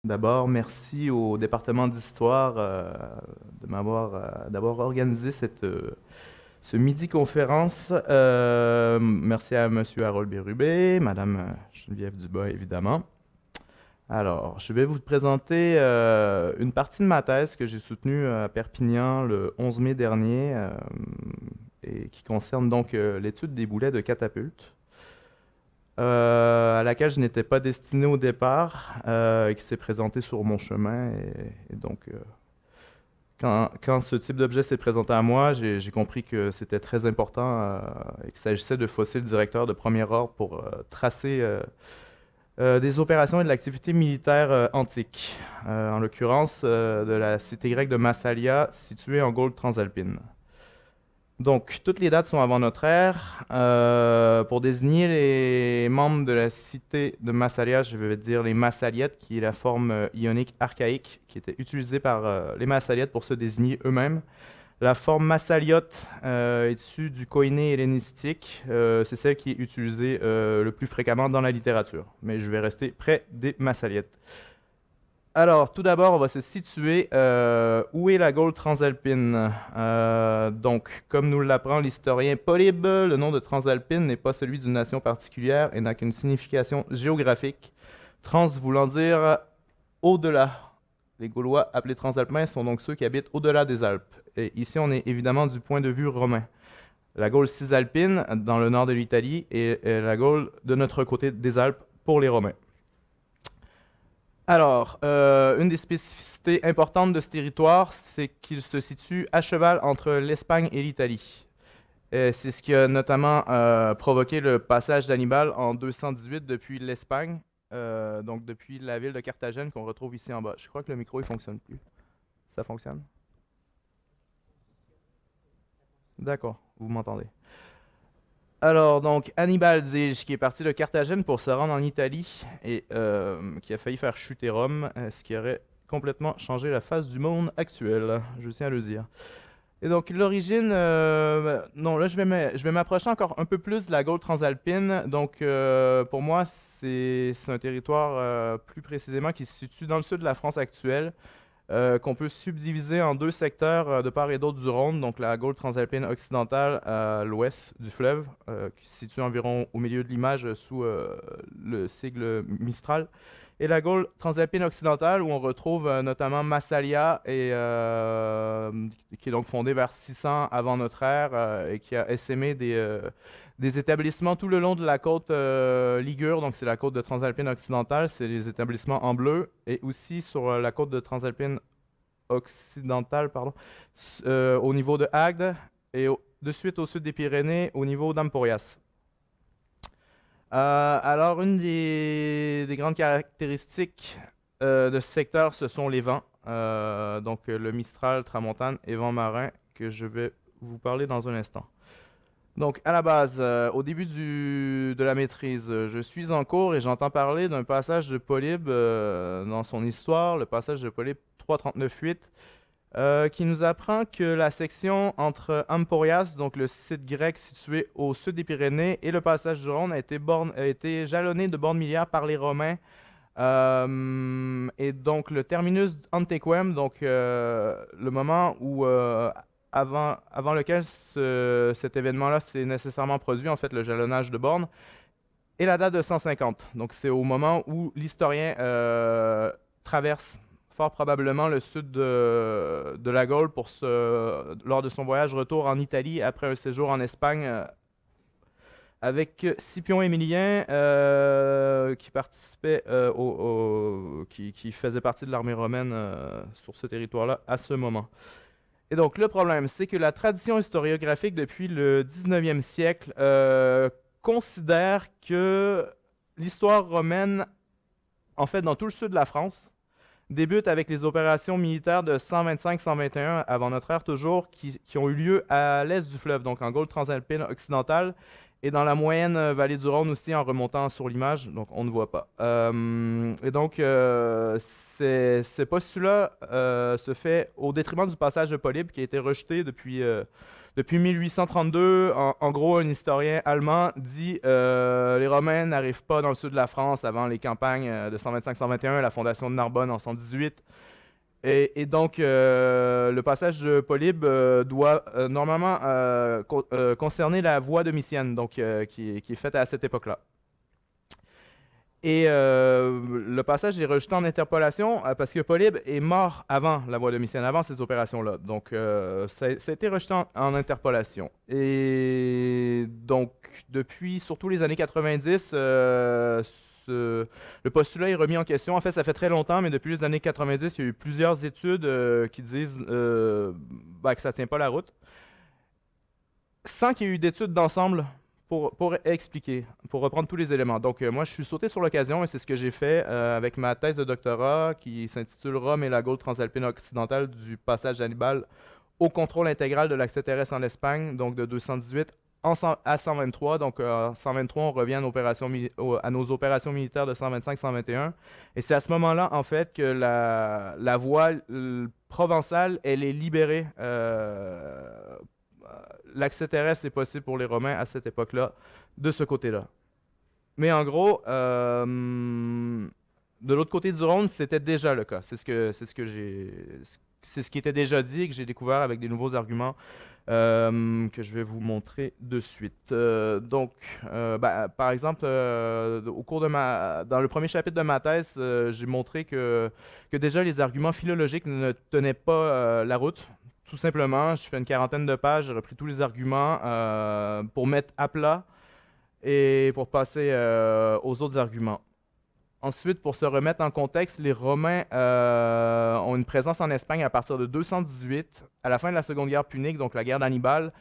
D'abord, merci au département d'histoire d'avoir organisé ce midi-conférence. Merci à Monsieur Harold Bérubé, Madame Geneviève Dubois, évidemment. Alors, je vais vous présenter une partie de ma thèse que j'ai soutenue à Perpignan le 11 mai dernier et qui concerne donc l'étude des boulets de catapulte. À laquelle je n'étais pas destiné au départ, qui s'est présenté sur mon chemin. Et donc, quand ce type d'objet s'est présenté à moi, j'ai compris que c'était très important et qu'il s'agissait de fossiles directeurs de premier ordre pour tracer des opérations et de l'activité militaire antique, en l'occurrence de la cité grecque de Massalia, située en Gaule transalpine. Donc, toutes les dates sont avant notre ère. Pour désigner les membres de la cité de Massalia, je vais dire les Massalietes, qui est la forme ionique archaïque qui était utilisée par les Massalietes pour se désigner eux-mêmes. La forme massaliote est issue du koiné hellénistique. C'est celle qui est utilisée le plus fréquemment dans la littérature. Mais je vais rester près des Massalietes. Alors, tout d'abord, on va se situer où est la Gaule transalpine. Donc, comme nous l'apprend l'historien Polybe, le nom de transalpine n'est pas celui d'une nation particulière et n'a qu'une signification géographique. Trans voulant dire au-delà. Les Gaulois appelés transalpins sont donc ceux qui habitent au-delà des Alpes. Et ici, on est évidemment du point de vue romain. La Gaule cisalpine, dans le nord de l'Italie, et la Gaule de notre côté des Alpes pour les Romains. Alors, une des spécificités importantes de ce territoire, c'est qu'il se situe à cheval entre l'Espagne et l'Italie. C'est ce qui a notamment provoqué le passage d'Hannibal en 218 depuis l'Espagne, donc depuis la ville de Carthagène qu'on retrouve ici en bas. Je crois que le micro, il fonctionne plus. Ça fonctionne? D'accord, vous m'entendez. Alors, donc, Hannibal, dis-je, qui est parti de Carthagène pour se rendre en Italie et qui a failli faire chuter Rome, ce qui aurait complètement changé la face du monde actuel, je tiens à le dire. Et donc, l'origine, non, là, je vais m'approcher encore un peu plus de la Gaule transalpine. Donc, pour moi, c'est un territoire plus précisément qui se situe dans le sud de la France actuelle, qu'on peut subdiviser en deux secteurs de part et d'autre du Rhône, donc la Gaule transalpine occidentale à l'ouest du fleuve, qui se situe environ au milieu de l'image sous le sigle Mistral, et la Gaule transalpine occidentale où on retrouve notamment Massalia, qui est donc fondée vers 600 avant notre ère et qui a essaimé des établissements tout le long de la côte Ligure, donc c'est la côte de Transalpine occidentale, c'est les établissements en bleu, et aussi sur la côte de Transalpine occidentale, pardon, au niveau de Agde, et de suite au sud des Pyrénées, au niveau d'Emporias. Alors, une des grandes caractéristiques de ce secteur, ce sont les vents, donc le Mistral, Tramontane et vent marin, que je vais vous parler dans un instant. Donc, à la base, au début de la maîtrise, je suis en cours et j'entends parler d'un passage de Polybe dans son histoire, le passage de Polybe 339.8, qui nous apprend que la section entre Emporias, donc le site grec situé au sud des Pyrénées, et le passage du Rhône a été jalonné de bornes milliaires par les Romains. Et donc, le terminus antequem, donc le moment où avant lequel cet événement-là s'est nécessairement produit, en fait, le jalonnage de bornes, et la date de 150. Donc, c'est au moment où l'historien traverse fort probablement le sud de la Gaule lors de son voyage retour en Italie après un séjour en Espagne avec Scipion Émilien qui participait qui faisait partie de l'armée romaine sur ce territoire-là à ce moment. Et donc, le problème, c'est que la tradition historiographique depuis le 19e siècle considère que l'histoire romaine, en fait, dans tout le sud de la France, débute avec les opérations militaires de 125-121 avant notre ère toujours, qui ont eu lieu à l'est du fleuve, donc en Gaule transalpine occidentale, et dans la moyenne vallée du Rhône aussi en remontant sur l'image, donc on ne voit pas. Et donc, ce postulat se fait au détriment du passage de Polybe qui a été rejeté depuis 1832. En gros, un historien allemand dit les Romains n'arrivent pas dans le sud de la France avant les campagnes de 125-121, la fondation de Narbonne en 118. Et donc, le passage de Polybe doit normalement concerner la voie domitienne, donc, qui est faite à cette époque-là. Et le passage est rejeté en interpolation parce que Polybe est mort avant la voie domitienne, avant ces opérations-là. Donc, ça a été rejeté en interpolation. Et donc, depuis surtout les années 90, le postulat est remis en question. En fait, ça fait très longtemps, mais depuis les années 90, il y a eu plusieurs études qui disent que ça ne tient pas la route, sans qu'il y ait eu d'études d'ensemble pour expliquer, pour reprendre tous les éléments. Donc, moi, je suis sauté sur l'occasion et c'est ce que j'ai fait avec ma thèse de doctorat qui s'intitule Rome et la Gaule transalpine occidentale du passage d'Hannibal au contrôle intégral de l'accès terrestre en Espagne, donc de 218 à 123. Donc, en 123, on revient à nos opérations militaires de 125-121. Et c'est à ce moment-là, en fait, que la voie provençale, elle est libérée. L'accès terrestre est possible pour les Romains à cette époque-là, de ce côté-là. Mais en gros, de l'autre côté du Rhône, c'était déjà le cas. C'est ce qui était déjà dit et que j'ai découvert avec des nouveaux arguments que je vais vous montrer de suite. Par exemple, dans le premier chapitre de ma thèse, j'ai montré que déjà les arguments philologiques ne tenaient pas la route. Tout simplement, je fais une quarantaine de pages, j'ai repris tous les arguments pour mettre à plat et pour passer aux autres arguments. Ensuite, pour se remettre en contexte, les Romains ont une présence en Espagne à partir de 218, à la fin de la Seconde Guerre punique, donc la guerre d'Hannibal.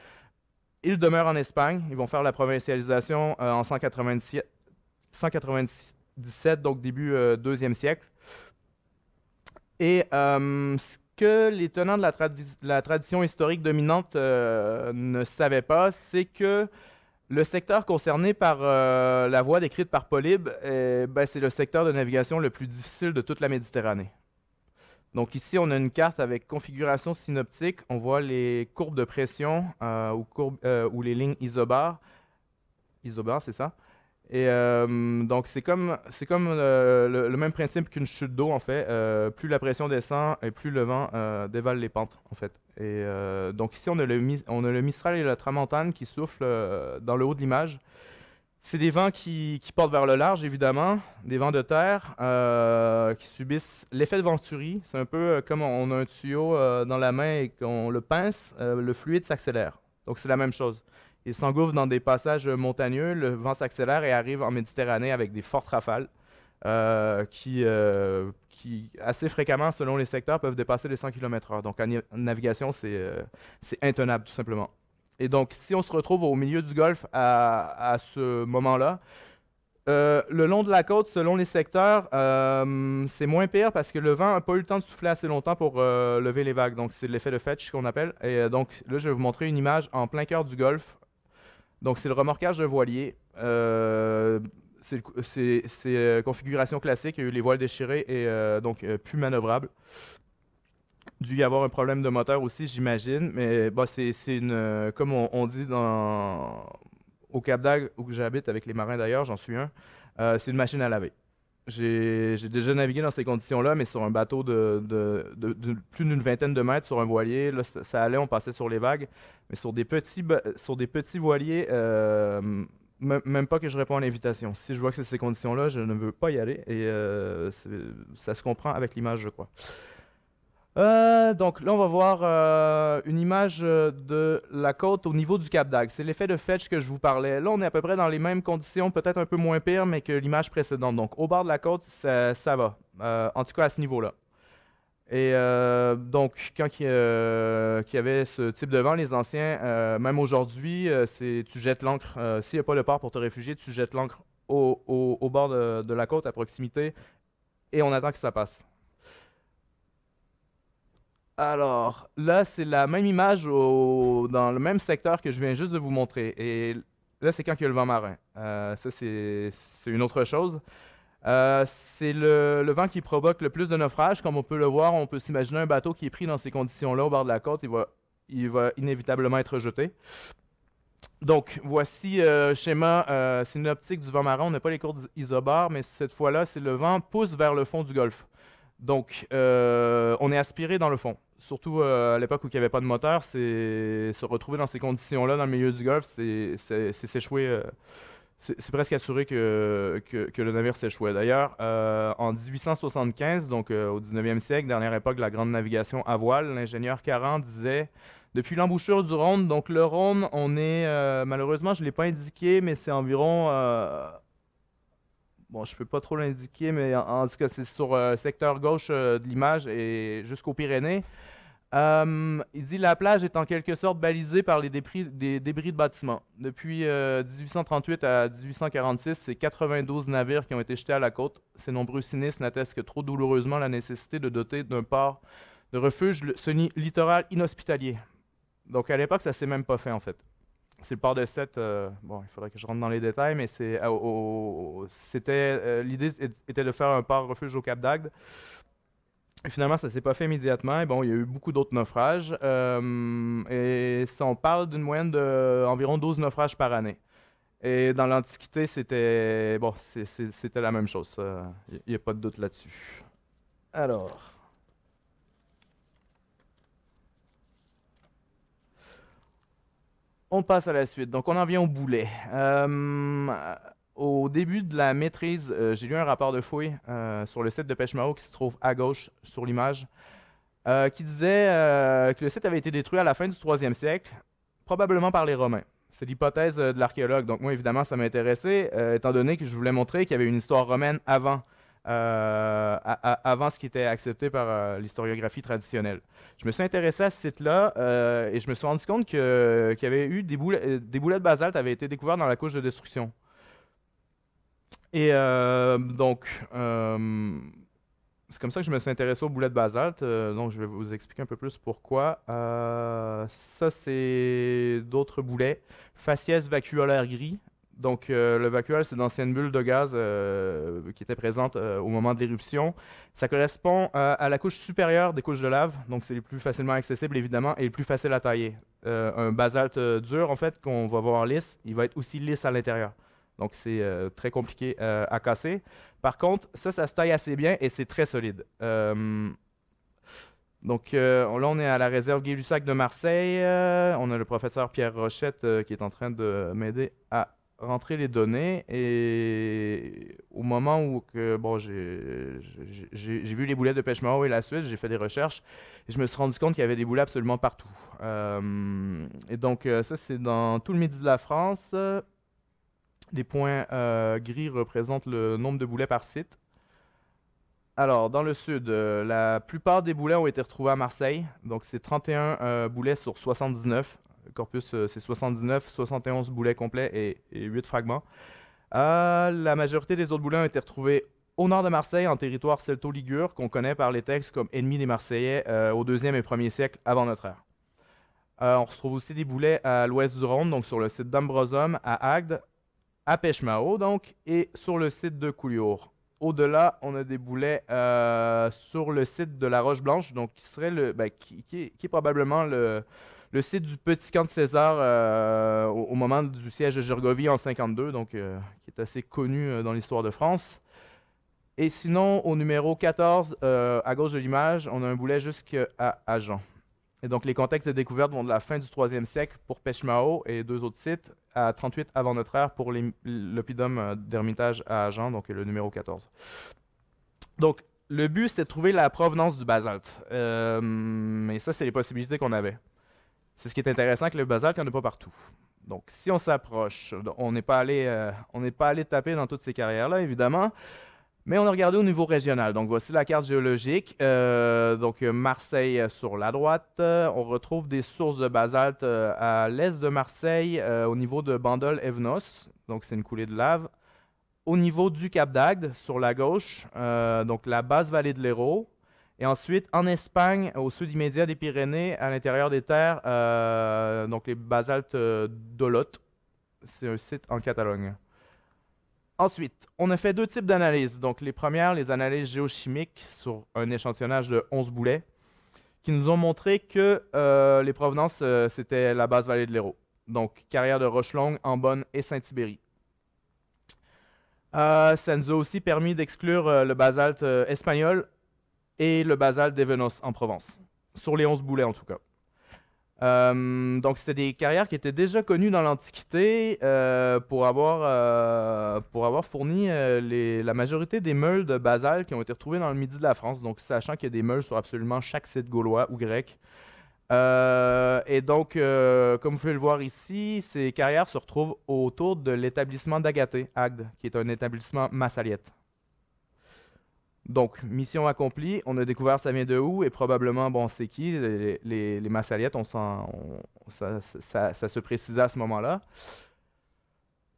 Ils demeurent en Espagne, ils vont faire la provincialisation en 197, donc début 2e siècle. Et ce que les tenants de la tradition historique dominante ne savaient pas, c'est que le secteur concerné par la voie décrite par Polybe, c'est le secteur de navigation le plus difficile de toute la Méditerranée. Donc ici, on a une carte avec configuration synoptique. On voit les courbes de pression ou les lignes isobares. Isobares, c'est ça. Et donc c'est comme le même principe qu'une chute d'eau en fait. Plus la pression descend et plus le vent dévale les pentes en fait. Et donc ici on a le Mistral et la Tramontane qui soufflent dans le haut de l'image. C'est des vents qui portent vers le large évidemment, des vents de terre qui subissent l'effet de Venturi. C'est un peu comme on a un tuyau dans la main et qu'on le pince, le fluide s'accélère. Donc c'est la même chose. Il s'engouffre dans des passages montagneux, le vent s'accélère et arrive en Méditerranée avec des fortes rafales qui, assez fréquemment, selon les secteurs, peuvent dépasser les 100 km/h. Donc, en navigation, c'est intenable, tout simplement. Et donc, si on se retrouve au milieu du Golfe à ce moment-là, le long de la côte, selon les secteurs, c'est moins pire parce que le vent n'a pas eu le temps de souffler assez longtemps pour lever les vagues. Donc, c'est l'effet de Fetch qu'on appelle. Et donc, là, je vais vous montrer une image en plein cœur du Golfe. Donc, c'est le remorquage de voilier. C'est configuration classique. Il y a eu les voiles déchirées et donc plus manœuvrables. Dû y avoir un problème de moteur aussi, j'imagine. Mais c'est comme on dit au Cap d'Agde où j'habite avec les marins d'ailleurs, j'en suis un, c'est une machine à laver. J'ai déjà navigué dans ces conditions-là, mais sur un bateau de plus d'une vingtaine de mètres sur un voilier. Là, ça allait, on passait sur les vagues. Mais sur des petits voiliers, même pas que je réponds à l'invitation. Si je vois que c'est ces conditions-là, je ne veux pas y aller. Et ça se comprend avec l'image, je crois. Donc là, on va voir une image de la côte au niveau du Cap d'Agde. C'est l'effet de Fetch que je vous parlais. Là, on est à peu près dans les mêmes conditions, peut-être un peu moins pire, mais que l'image précédente. Donc, au bord de la côte, ça va. En tout cas, à ce niveau-là. Et donc, quand il y avait ce type de vent, les anciens, même aujourd'hui, tu jettes l'ancre. S'il n'y a pas de port pour te réfugier, tu jettes l'ancre au bord de la côte, à proximité, et on attend que ça passe. Alors, là, c'est la même image dans le même secteur que je viens juste de vous montrer. Et là, c'est quand il y a le vent marin. Ça, c'est une autre chose. C'est le vent qui provoque le plus de naufrages. Comme on peut le voir, on peut s'imaginer un bateau qui est pris dans ces conditions-là au bord de la côte, il va inévitablement être jeté. Donc, voici schéma synoptique du vent marin. On n'a pas les courbes isobars, mais cette fois-là, c'est le vent pousse vers le fond du golfe. Donc, on est aspiré dans le fond. Surtout à l'époque où il n'y avait pas de moteur, se retrouver dans ces conditions-là dans le milieu du golfe, c'est s'échouer. C'est presque assuré que le navire s'échouait. D'ailleurs, en 1875, donc au 19e siècle, dernière époque de la grande navigation à voile, l'ingénieur Caran disait depuis l'embouchure du Rhône, donc le Rhône, on est, malheureusement, je ne l'ai pas indiqué, mais c'est environ, bon, je ne peux pas trop l'indiquer, mais en tout cas, c'est sur le secteur gauche de l'image et jusqu'aux Pyrénées. Il dit la plage est en quelque sorte balisée par les débris de bâtiments. Depuis 1838 à 1846, c'est 92 navires qui ont été jetés à la côte. Ces nombreux sinistres n'attestent que trop douloureusement la nécessité de doter d'un port de refuge littoral inhospitalier. Donc à l'époque, ça s'est même pas fait en fait. C'est le port de Sète. Bon, il faudrait que je rentre dans les détails, mais l'idée était de faire un port refuge au Cap d'Agde. Et finalement, ça ne s'est pas fait immédiatement. Et bon, il y a eu beaucoup d'autres naufrages. Et on parle d'une moyenne d'environ 12 naufrages par année. Et dans l'Antiquité, c'était bon, c'était la même chose. Il n'y a pas de doute là-dessus. Alors. On passe à la suite. Donc, on en vient au boulet. Au début de la maîtrise, j'ai lu un rapport de fouille sur le site de Pêche-Mao qui se trouve à gauche sur l'image, qui disait que le site avait été détruit à la fin du 3e siècle, probablement par les Romains. C'est l'hypothèse de l'archéologue. Donc, moi, évidemment, ça m'intéressait, étant donné que je voulais montrer qu'il y avait une histoire romaine avant ce qui était accepté par l'historiographie traditionnelle. Je me suis intéressé à ce site-là et je me suis rendu compte qu'il y avait eu des boulets de basalte avaient été découverts dans la couche de destruction. Et c'est comme ça que je me suis intéressé aux boulets de basalte. Donc, je vais vous expliquer un peu plus pourquoi. Ça, c'est d'autres boulets. Faciès vacuolaire gris. Donc, le vacuole, c'est d'anciennes bulles de gaz qui étaient présentes au moment de l'éruption. Ça correspond à la couche supérieure des couches de lave. Donc, c'est les plus facilement accessibles, évidemment, et les plus faciles à tailler. Un basalte dur, en fait, qu'on va voir lisse, il va être aussi lisse à l'intérieur. Donc, c'est très compliqué à casser. Par contre, ça se taille assez bien et c'est très solide. Donc, là, on est à la réserve Gay-Lussac de Marseille. On a le professeur Pierre Rochette qui est en train de m'aider à rentrer les données. Et au moment où j'ai vu les boulets de Pêche-Mao et la suite, j'ai fait des recherches et je me suis rendu compte qu'il y avait des boulets absolument partout. Et donc, ça, c'est dans tout le midi de la France. Les points gris représentent le nombre de boulets par site. Alors, dans le sud, la plupart des boulets ont été retrouvés à Marseille. Donc, c'est 31 boulets sur 79. Le corpus, c'est 79, 71 boulets complets et 8 fragments. La majorité des autres boulets ont été retrouvés au nord de Marseille, en territoire celto-ligure, qu'on connaît par les textes comme ennemis des Marseillais au 2e et 1er siècle avant notre ère. On retrouve aussi des boulets à l'ouest du Rhône, donc sur le site d'Ambrosum, à Agde, à Pêche-Mao, donc, et sur le site de Couliour. Au-delà, on a des boulets sur le site de la Roche-Blanche, donc qui serait qui est probablement le site du petit camp de César au moment du siège de Gergovie en 52, donc qui est assez connu dans l'histoire de France. Et sinon, au numéro 14, à gauche de l'image, on a un boulet jusqu'à Agen. Et donc, les contextes de découverte vont de la fin du 3e siècle pour Pêche-Mao et 2 autres sites, à 38 avant notre ère pour l'oppidum d'Hermitage à Agen, donc le numéro 14. Donc, le but, c'était de trouver la provenance du basalte. Et ça, c'est les possibilités qu'on avait. C'est ce qui est intéressant, que le basalte, il n'y en a pas partout. Donc, si on s'approche, on n'est pas allé taper dans toutes ces carrières-là, évidemment, mais on a regardé au niveau régional. Donc, voici la carte géologique. Donc, Marseille sur la droite. On retrouve des sources de basalte à l'est de Marseille, au niveau de Bandol-Evnos. Donc, c'est une coulée de lave. Au niveau du Cap d'Agde, sur la gauche, donc la basse vallée de l'Hérault. Et ensuite, en Espagne, au sud immédiat des Pyrénées, à l'intérieur des terres, donc les basaltes d'Olot. C'est un site en Catalogne. Ensuite, on a fait deux types d'analyses. Donc, les premières, les analyses géochimiques sur un échantillonnage de 11 boulets, qui nous ont montré que les provenances, c'était la basse vallée de l'Hérault. Donc, carrière de Rochelongue, Ambonne et Saint-Tibéri. Ça nous a aussi permis d'exclure le basalte espagnol et le basalte d'Evenos en Provence, sur les 11 boulets en tout cas. Donc, c'était des carrières qui étaient déjà connues dans l'Antiquité pour avoir fourni la majorité des meules de basalte qui ont été retrouvées dans le midi de la France. Donc, sachant qu'il y a des meules sur absolument chaque site gaulois ou grec. Et donc, comme vous pouvez le voir ici, ces carrières se retrouvent autour de l'établissement d'Agathée, Agde, qui est un établissement massaliette. Donc, mission accomplie, on a découvert ça vient de où et probablement, bon, c'est qui, les massaliettes, ça se précisait à ce moment-là.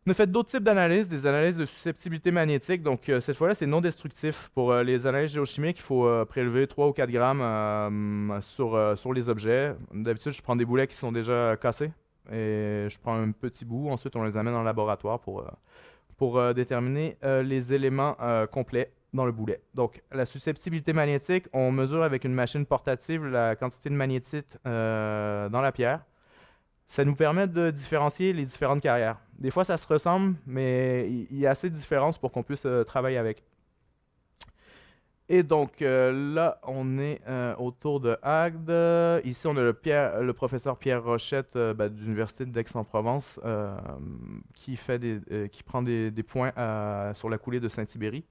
On a fait d'autres types d'analyses, des analyses de susceptibilité magnétique. Donc, cette fois-là, c'est non destructif. Pour les analyses géochimiques, il faut prélever 3 ou 4 grammes sur les objets. D'habitude, je prends des boulets qui sont déjà cassés et je prends un petit bout. Ensuite, on les amène en laboratoire pour déterminer les éléments complets dans le boulet. Donc, la susceptibilité magnétique, on mesure avec une machine portative la quantité de magnétite dans la pierre. Ça nous permet de différencier les différentes carrières. Des fois, ça se ressemble, mais il y a assez de différences pour qu'on puisse travailler avec. Et donc, là, on est autour de Agde. Ici, on a le professeur Pierre Rochette de l'Université d'Aix-en-Provence qui prend des points sur la coulée de Saint-Tibéri.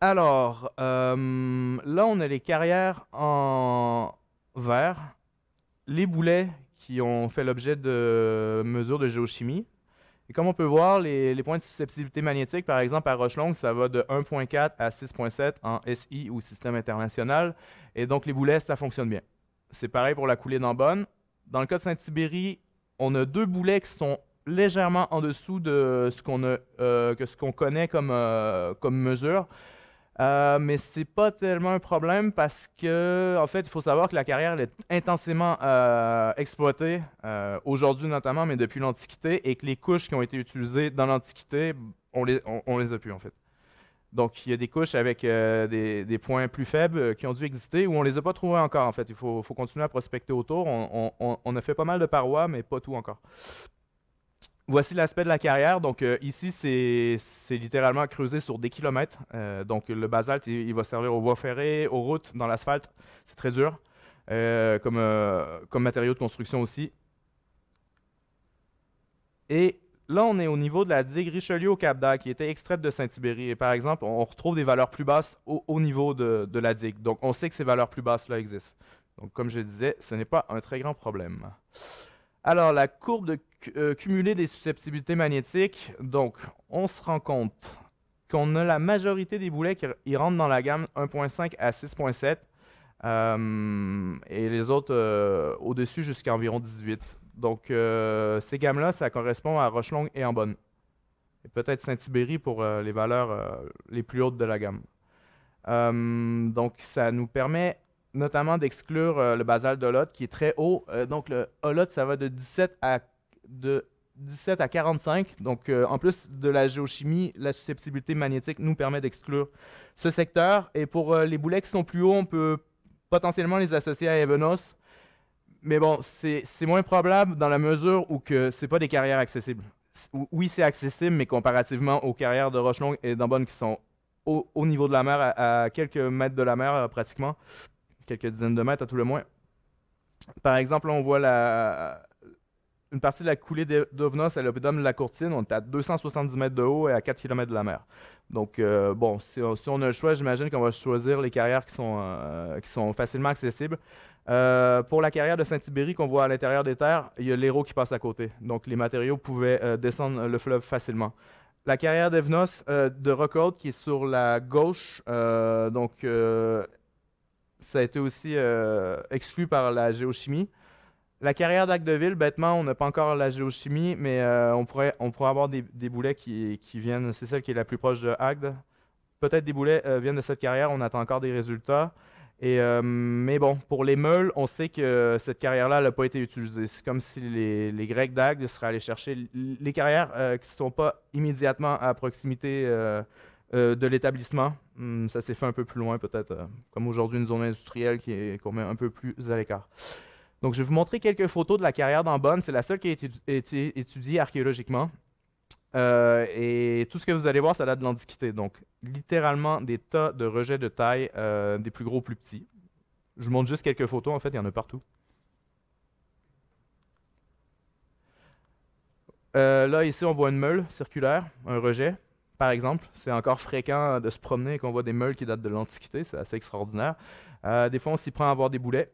Alors, là, on a les carrières en vert, les boulets qui ont fait l'objet de mesures de géochimie. Et comme on peut voir, les points de susceptibilité magnétique, par exemple, à Rochelongue, ça va de 1.4 à 6.7 en SI ou système international. Et donc, les boulets, ça fonctionne bien. C'est pareil pour la coulée d'Ambonne. Dans le cas de Saint-Tibéri, on a deux boulets qui sont légèrement en dessous de ce qu'on connaît comme mesure. Mais c'est pas tellement un problème parce que, en fait, il faut savoir que la carrière elle est intensément exploitée, aujourd'hui notamment, mais depuis l'Antiquité, et que les couches qui ont été utilisées dans l'Antiquité, on les a plus, en fait. Donc, il y a des couches avec des points plus faibles qui ont dû exister ou on les a pas trouvés encore, en fait. Il faut continuer à prospecter autour. On a fait pas mal de parois, mais pas tout encore. Voici l'aspect de la carrière. Donc ici, c'est littéralement creusé sur des kilomètres. Donc le basalte, il va servir aux voies ferrées, aux routes, dans l'asphalte. C'est très dur comme matériau de construction aussi. Et là, on est au niveau de la digue Richelieu au Cap-d'Agde qui était extraite de Saint-Tibéri. Et par exemple, on retrouve des valeurs plus basses au niveau de la digue. Donc on sait que ces valeurs plus basses-là existent. Donc comme je disais, ce n'est pas un très grand problème. Alors, la courbe de cumulée des susceptibilités magnétiques, donc on se rend compte qu'on a la majorité des boulets qui rentrent dans la gamme 1.5 à 6.7 et les autres au-dessus jusqu'à environ 18. Donc, ces gammes-là, ça correspond à Rochelongue et Ambonne. Et peut-être Saint-Tibéri pour les valeurs les plus hautes de la gamme. Donc, ça nous permet notamment d'exclure le basalte d'Olotte qui est très haut. Donc, le Olotte, ça va de 17 à 45. Donc, en plus de la géochimie, la susceptibilité magnétique nous permet d'exclure ce secteur. Et pour les boulets qui sont plus hauts, on peut potentiellement les associer à Evenos. Mais bon, c'est moins probable dans la mesure où que c'est pas des carrières accessibles. Oui, c'est accessible, mais comparativement aux carrières de Rochelongue et d'Ambonne qui sont au niveau de la mer, à quelques mètres de la mer pratiquement, quelques dizaines de mètres à tout le moins. Par exemple, là, on voit une partie de la coulée d'Ovnos à l'oppidum de la Courtine. On est à 270 mètres de haut et à 4 km de la mer. Donc, bon, si on a le choix, j'imagine qu'on va choisir les carrières qui sont facilement accessibles. Pour la carrière de Saint-Tibéri qu'on voit à l'intérieur des terres, il y a l'Hérault qui passe à côté. Donc, les matériaux pouvaient descendre le fleuve facilement. La carrière d'Evenos de Rockhaute qui est sur la gauche, ça a été aussi exclu par la géochimie. La carrière d'Agdeville, bêtement, on n'a pas encore la géochimie, mais on pourrait avoir des boulets qui viennent, c'est celle qui est la plus proche de Agde. Peut-être des boulets viennent de cette carrière, on attend encore des résultats. Mais bon, pour les meules, on sait que cette carrière-là n'a pas été utilisée. C'est comme si les Grecs d'Agde seraient allés chercher les carrières qui ne sont pas immédiatement à proximité de l'établissement. Ça s'est fait un peu plus loin, peut-être, comme aujourd'hui une zone industrielle qu'on met un peu plus à l'écart. Donc, je vais vous montrer quelques photos de la carrière d'Ambonne. C'est la seule qui a été étudiée archéologiquement. Et tout ce que vous allez voir, ça date de l'Antiquité. Donc, littéralement, des tas de rejets de taille, des plus gros, plus petits. Je vous montre juste quelques photos. En fait, il y en a partout. Là, ici, on voit une meule circulaire, un rejet, par exemple. C'est encore fréquent de se promener et qu'on voit des meules qui datent de l'Antiquité. C'est assez extraordinaire. Des fois, on s'y prend à voir des boulets.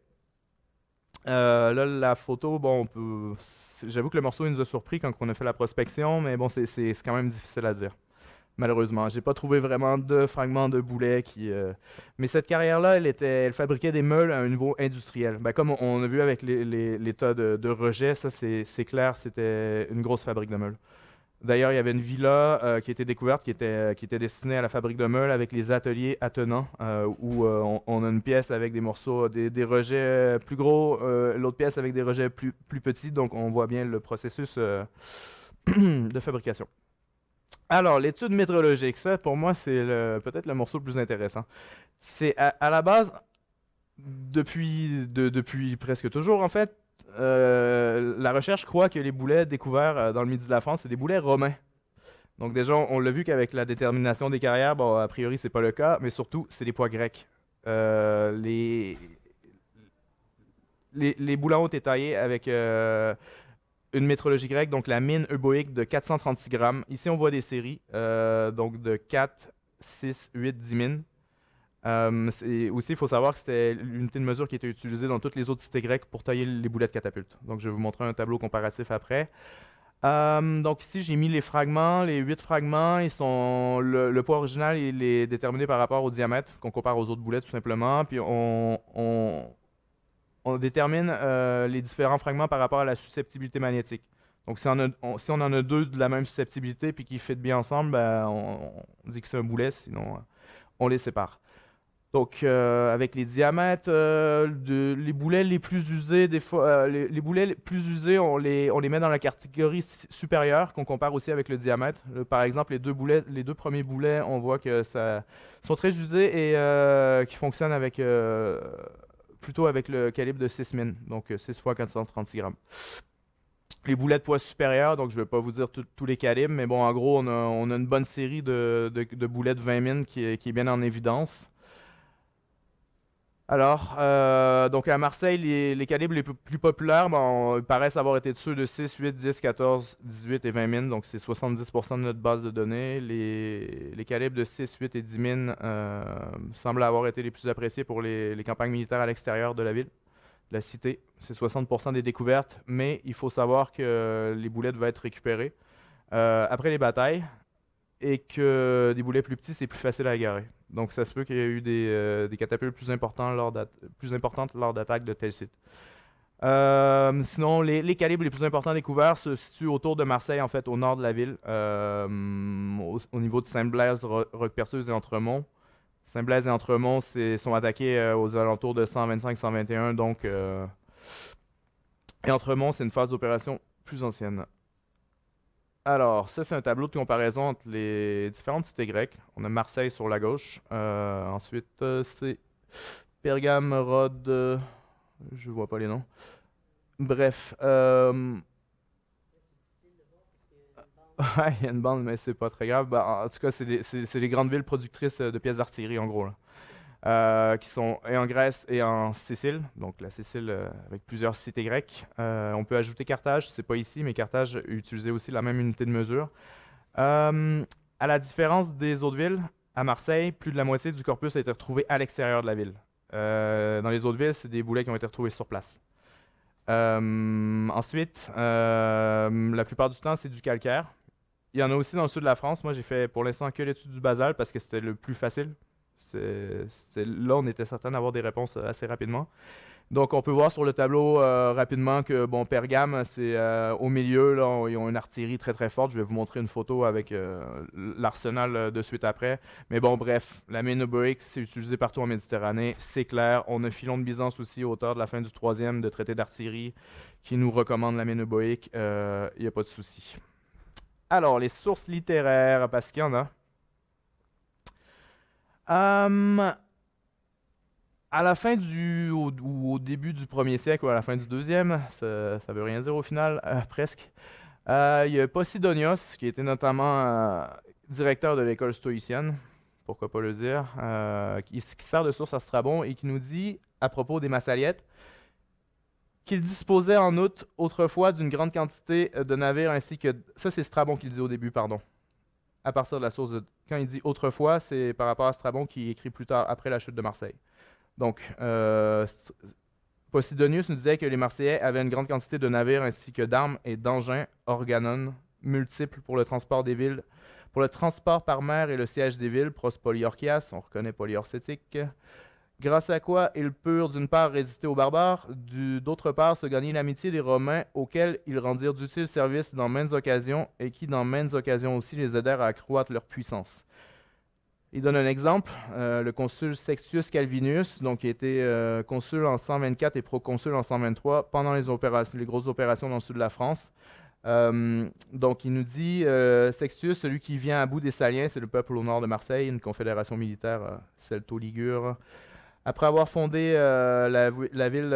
Là, la photo, bon, j'avoue que le morceau il nous a surpris quand on a fait la prospection, mais bon, c'est quand même difficile à dire. Malheureusement, j'ai pas trouvé vraiment de fragments de boulets Mais cette carrière-là, elle fabriquait des meules à un niveau industriel. Ben, comme on a vu avec les tas de rejets, ça c'est clair, c'était une grosse fabrique de meules. D'ailleurs, il y avait une villa qui a été découverte, qui était destinée à la fabrique de meules avec les ateliers attenants, où on a une pièce avec des morceaux, des rejets plus gros, l'autre pièce avec des rejets plus petits. Donc, on voit bien le processus de fabrication. Alors, l'étude métrologique, ça, pour moi, c'est peut-être le morceau le plus intéressant. C'est à la base, depuis presque toujours, en fait, la recherche croit que les boulets découverts dans le midi de la France, c'est des boulets romains. Donc déjà, on l'a vu qu'avec la détermination des carrières, bon, a priori, c'est pas le cas, mais surtout, c'est des poids grecs. Les boulons ont été taillés avec une métrologie grecque, donc la mine euboïque de 436 grammes. Ici, on voit des séries, donc de 4, 6, 8, 10 mines. Aussi, il faut savoir que c'était l'unité de mesure qui était utilisée dans toutes les autres cités grecques pour tailler les boulets de catapulte. Donc, je vais vous montrer un tableau comparatif après. Donc ici, j'ai mis les fragments, les 8 fragments. Le poids original, il est déterminé par rapport au diamètre qu'on compare aux autres boulets tout simplement. Puis on détermine les différents fragments par rapport à la susceptibilité magnétique. Donc si on en a deux de la même susceptibilité puis qui fit bien ensemble, ben, on dit que c'est un boulet, sinon on les sépare. Donc, avec les diamètres, les boulets les plus usés, des fois, les boulets les plus usés, on les met dans la catégorie supérieure, qu'on compare aussi avec le diamètre. Par exemple, les deux premiers boulets, on voit que ça sont très usés et qui fonctionnent plutôt avec le calibre de 6 mines, donc 6 x 436 grammes. Les boulets de poids supérieur, donc je ne vais pas vous dire tous les calibres, mais bon, en gros, on a une bonne série de boulets de 20 mines qui est bien en évidence. Alors, donc à Marseille, les calibres les plus populaires, bon, ils paraissent avoir été ceux de 6, 8, 10, 14, 18 et 20 mines, donc c'est 70% de notre base de données. Les calibres de 6, 8 et 10 mines semblent avoir été les plus appréciés pour les campagnes militaires à l'extérieur de la ville, de la cité. C'est 60% des découvertes, mais il faut savoir que les boulets devaient être récupérés après les batailles et que des boulets plus petits, c'est plus facile à égarer. Donc, ça se peut qu'il y ait eu des catapultes plus importantes lors d'attaques de tels sites. Sinon, les calibres les plus importants découverts se situent autour de Marseille, en fait, au nord de la ville, au niveau de Saint-Blaise, Roqueperceuse et Entremont. Saint-Blaise et Entremont sont attaqués aux alentours de 125-121, donc... et Entremont, c'est une phase d'opération plus ancienne. Alors, ça, c'est un tableau de comparaison entre les différentes cités grecques. On a Marseille sur la gauche. Ensuite, c'est Pergame, Rhodes. Je vois pas les noms. Bref. Ouais, il y a une bande, mais c'est pas très grave. En tout cas, c'est les grandes villes productrices de pièces d'artillerie, en gros, là. Qui sont et en Grèce et en Sicile, donc la Sicile avec plusieurs cités grecques. On peut ajouter Carthage, c'est pas ici, mais Carthage utilisait aussi la même unité de mesure. À la différence des autres villes, à Marseille, plus de la moitié du corpus a été retrouvé à l'extérieur de la ville. Dans les autres villes, c'est des boulets qui ont été retrouvés sur place. Ensuite, la plupart du temps, c'est du calcaire. Il y en a aussi dans le sud de la France. Moi, j'ai fait pour l'instant que l'étude du basalte parce que c'était le plus facile. là, on était certain d'avoir des réponses assez rapidement. Donc, on peut voir sur le tableau rapidement que, bon, Pergame, c'est au milieu, là, ils ont une artillerie très très forte. Je vais vous montrer une photo avec l'arsenal de suite après. Mais bon, bref, la Ménoboïque, c'est utilisé partout en Méditerranée, c'est clair. On a Philon de Byzance aussi, auteur de la fin du 3e de traité d'artillerie, qui nous recommande la Ménoboïque. Il n'y a pas de souci. Alors, les sources littéraires, parce qu'il y en a. À la fin ou au début du 1er siècle ou à la fin du 2e, ça veut rien dire au final, presque. Il y a Posidonios, qui était notamment directeur de l'école stoïcienne, pourquoi pas le dire, qui sert de source à Strabon et qui nous dit, à propos des Massaliettes, qu'il disposait en outre autrefois d'une grande quantité de navires ainsi que... Ça, c'est Strabon qui le dit au début, pardon. À partir de la source de... Quand il dit autrefois, c'est par rapport à Strabon qui écrit plus tard, après la chute de Marseille. Donc, Posidonius nous disait que les Marseillais avaient une grande quantité de navires ainsi que d'armes et d'engins, organon, multiples pour le transport des villes, pour le transport par mer et le siège des villes, pros Polyorkias, on reconnaît Polyorcétique, grâce à quoi ils purent d'une part résister aux barbares, d'autre part se gagner l'amitié des Romains auxquels ils rendirent d'utiles services dans maintes occasions et qui dans maintes occasions aussi les aidèrent à accroître leur puissance. Il donne un exemple, le consul Sextius Calvinus, donc qui était consul en 124 et proconsul en 123 pendant les grosses opérations dans le sud de la France. Donc il nous dit, Sextius, celui qui vient à bout des Saliens, c'est le peuple au nord de Marseille, une confédération militaire celto-ligure. Après avoir fondé la ville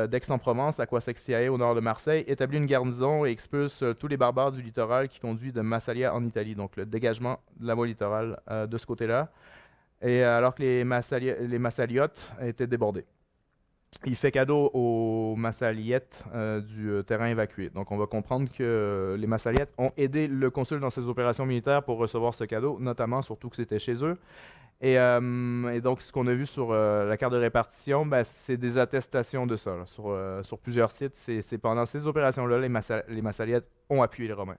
d'Aix-en-Provence, Aquasextiae, au nord de Marseille, établit une garnison et expulse tous les barbares du littoral qui conduit de Massalia en Italie, donc le dégagement de la voie littorale de ce côté-là, et alors que les Massaliotes étaient débordés. Il fait cadeau aux Massaliettes du terrain évacué. Donc on va comprendre que les Massaliettes ont aidé le consul dans ses opérations militaires pour recevoir ce cadeau, notamment, surtout que c'était chez eux. Et donc, ce qu'on a vu sur la carte de répartition, ben, c'est des attestations de ça. Là, sur plusieurs sites, c'est pendant ces opérations-là, les Massaliettes ont appuyé les Romains.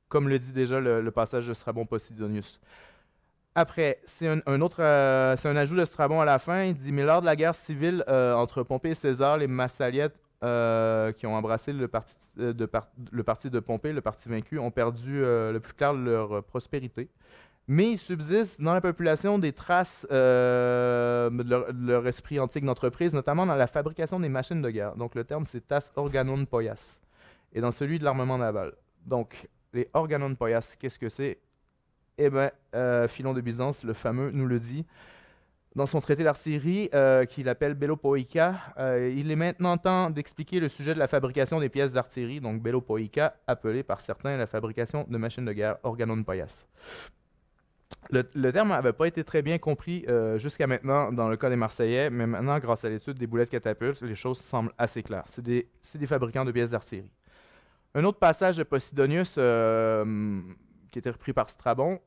Comme le dit déjà le passage de Strabon Posidonius. Après, c'est un ajout de Strabon à la fin. Il dit, mais lors de la guerre civile entre Pompée et César, les Massaliettes qui ont embrassé le parti de Pompée, le parti vaincu, ont perdu le plus clair de leur prospérité. Mais il subsiste dans la population des traces de leur esprit antique d'entreprise, notamment dans la fabrication des machines de guerre. Donc le terme, c'est tas organon poias. Et dans celui de l'armement naval. Donc, les organon poias, qu'est-ce que c'est? Eh bien, Philon de Byzance, le fameux, nous le dit. Dans son traité d'artillerie, qu'il appelle Bellopoica, il est maintenant temps d'expliquer le sujet de la fabrication des pièces d'artillerie, donc Bellopoica, appelée par certains la fabrication de machines de guerre, organon poias. Le terme n'avait pas été très bien compris jusqu'à maintenant dans le cas des Marseillais, mais maintenant, grâce à l'étude des boulettes catapultes, les choses semblent assez claires. C'est des fabricants de pièces d'artillerie. Un autre passage de Posidonius, qui était repris par Strabon,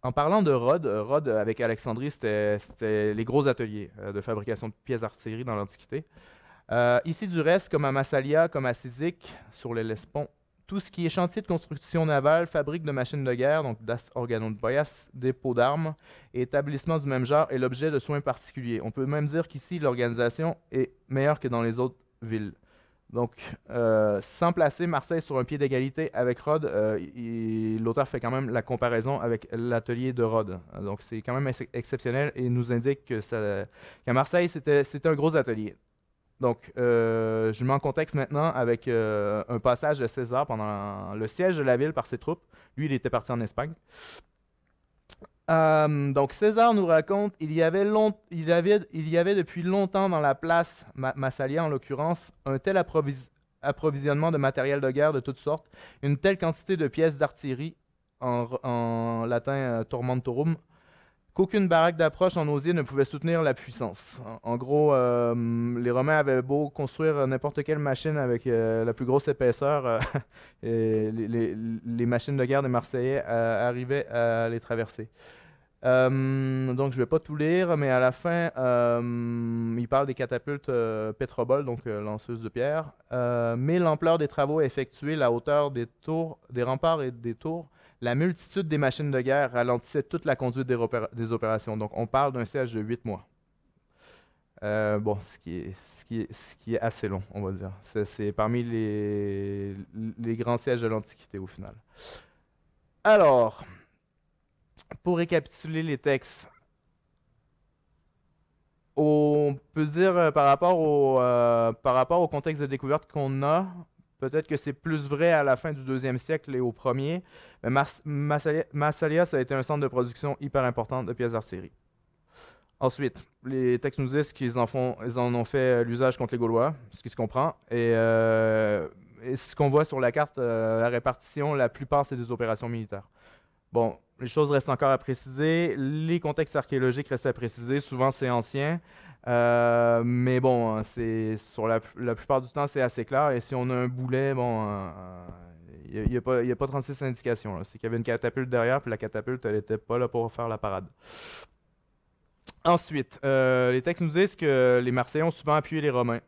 en parlant de Rhodes avec Alexandrie, c'était les gros ateliers de fabrication de pièces d'artillerie dans l'Antiquité. Ici, du reste, comme à Massalia, comme à Cyzique, sur l'Hellespont, tout ce qui est chantier de construction navale, fabrique de machines de guerre, donc das organon poias, dépôt d'armes et établissement du même genre est l'objet de soins particuliers. On peut même dire qu'ici, l'organisation est meilleure que dans les autres villes. Donc, sans placer Marseille sur un pied d'égalité avec Rhodes, l'auteur fait quand même la comparaison avec l'atelier de Rhodes. Donc, c'est quand même exceptionnel et nous indique qu'à Marseille, c'était un gros atelier. Donc, je mets en contexte maintenant avec un passage de César pendant le siège de la ville par ses troupes. Lui, il était parti en Espagne. Donc, César nous raconte il y avait depuis longtemps dans la place Massalia, en l'occurrence, un tel approvisionnement de matériel de guerre de toutes sortes, une telle quantité de pièces d'artillerie, en latin tormentorum, qu'aucune baraque d'approche en osier ne pouvait soutenir la puissance. En gros, les Romains avaient beau construire n'importe quelle machine avec la plus grosse épaisseur, et les machines de guerre des Marseillais arrivaient à les traverser. Donc, je ne vais pas tout lire, mais à la fin, il parle des catapultes pétroboles, donc lanceuses de pierre. Mais l'ampleur des travaux effectués, la hauteur des remparts et des tours, La multitude des machines de guerre ralentissait toute la conduite des opérations. Donc, on parle d'un siège de 8 mois. Bon, ce qui est assez long, on va dire. C'est parmi les grands sièges de l'Antiquité, au final. Alors, pour récapituler les textes, on peut dire par rapport au contexte de découverte qu'on a, peut-être que c'est plus vrai à la fin du 2e siècle et au premier, mais Massalia, ça a été un centre de production hyper important de pièces d'artillerie. Ensuite, les textes nous disent ils en ont fait l'usage contre les Gaulois, ce qui se comprend. Et ce qu'on voit sur la carte, la répartition, la plupart, c'est des opérations militaires. Bon, les choses restent encore à préciser. Les contextes archéologiques restent à préciser. Souvent, c'est ancien. Mais bon, sur la plupart du temps, c'est assez clair. Et si on a un boulet, bon, il n'y a pas 36 indications. C'est qu'il y avait une catapulte derrière, puis la catapulte, elle n'était pas là pour faire la parade. Ensuite, les textes nous disent que les Marseillais ont souvent appuyé les Romains.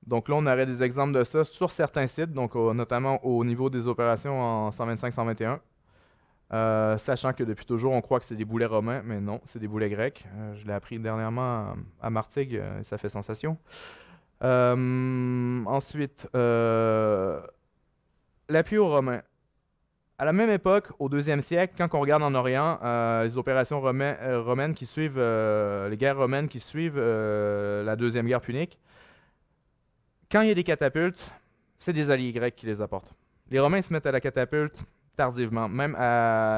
Donc là, on aurait des exemples de ça sur certains sites, donc notamment au niveau des opérations en 125-121. Sachant que depuis toujours, on croit que c'est des boulets romains, mais non, c'est des boulets grecs. Je l'ai appris dernièrement à Martigues, et ça fait sensation. Ensuite, l'appui aux Romains. À la même époque, au 2e siècle, quand on regarde en Orient, les opérations romaines qui suivent, les guerres romaines qui suivent la 2e guerre punique, quand il y a des catapultes, c'est des alliés grecs qui les apportent. Les Romains se mettent à la catapulte tardivement. Même,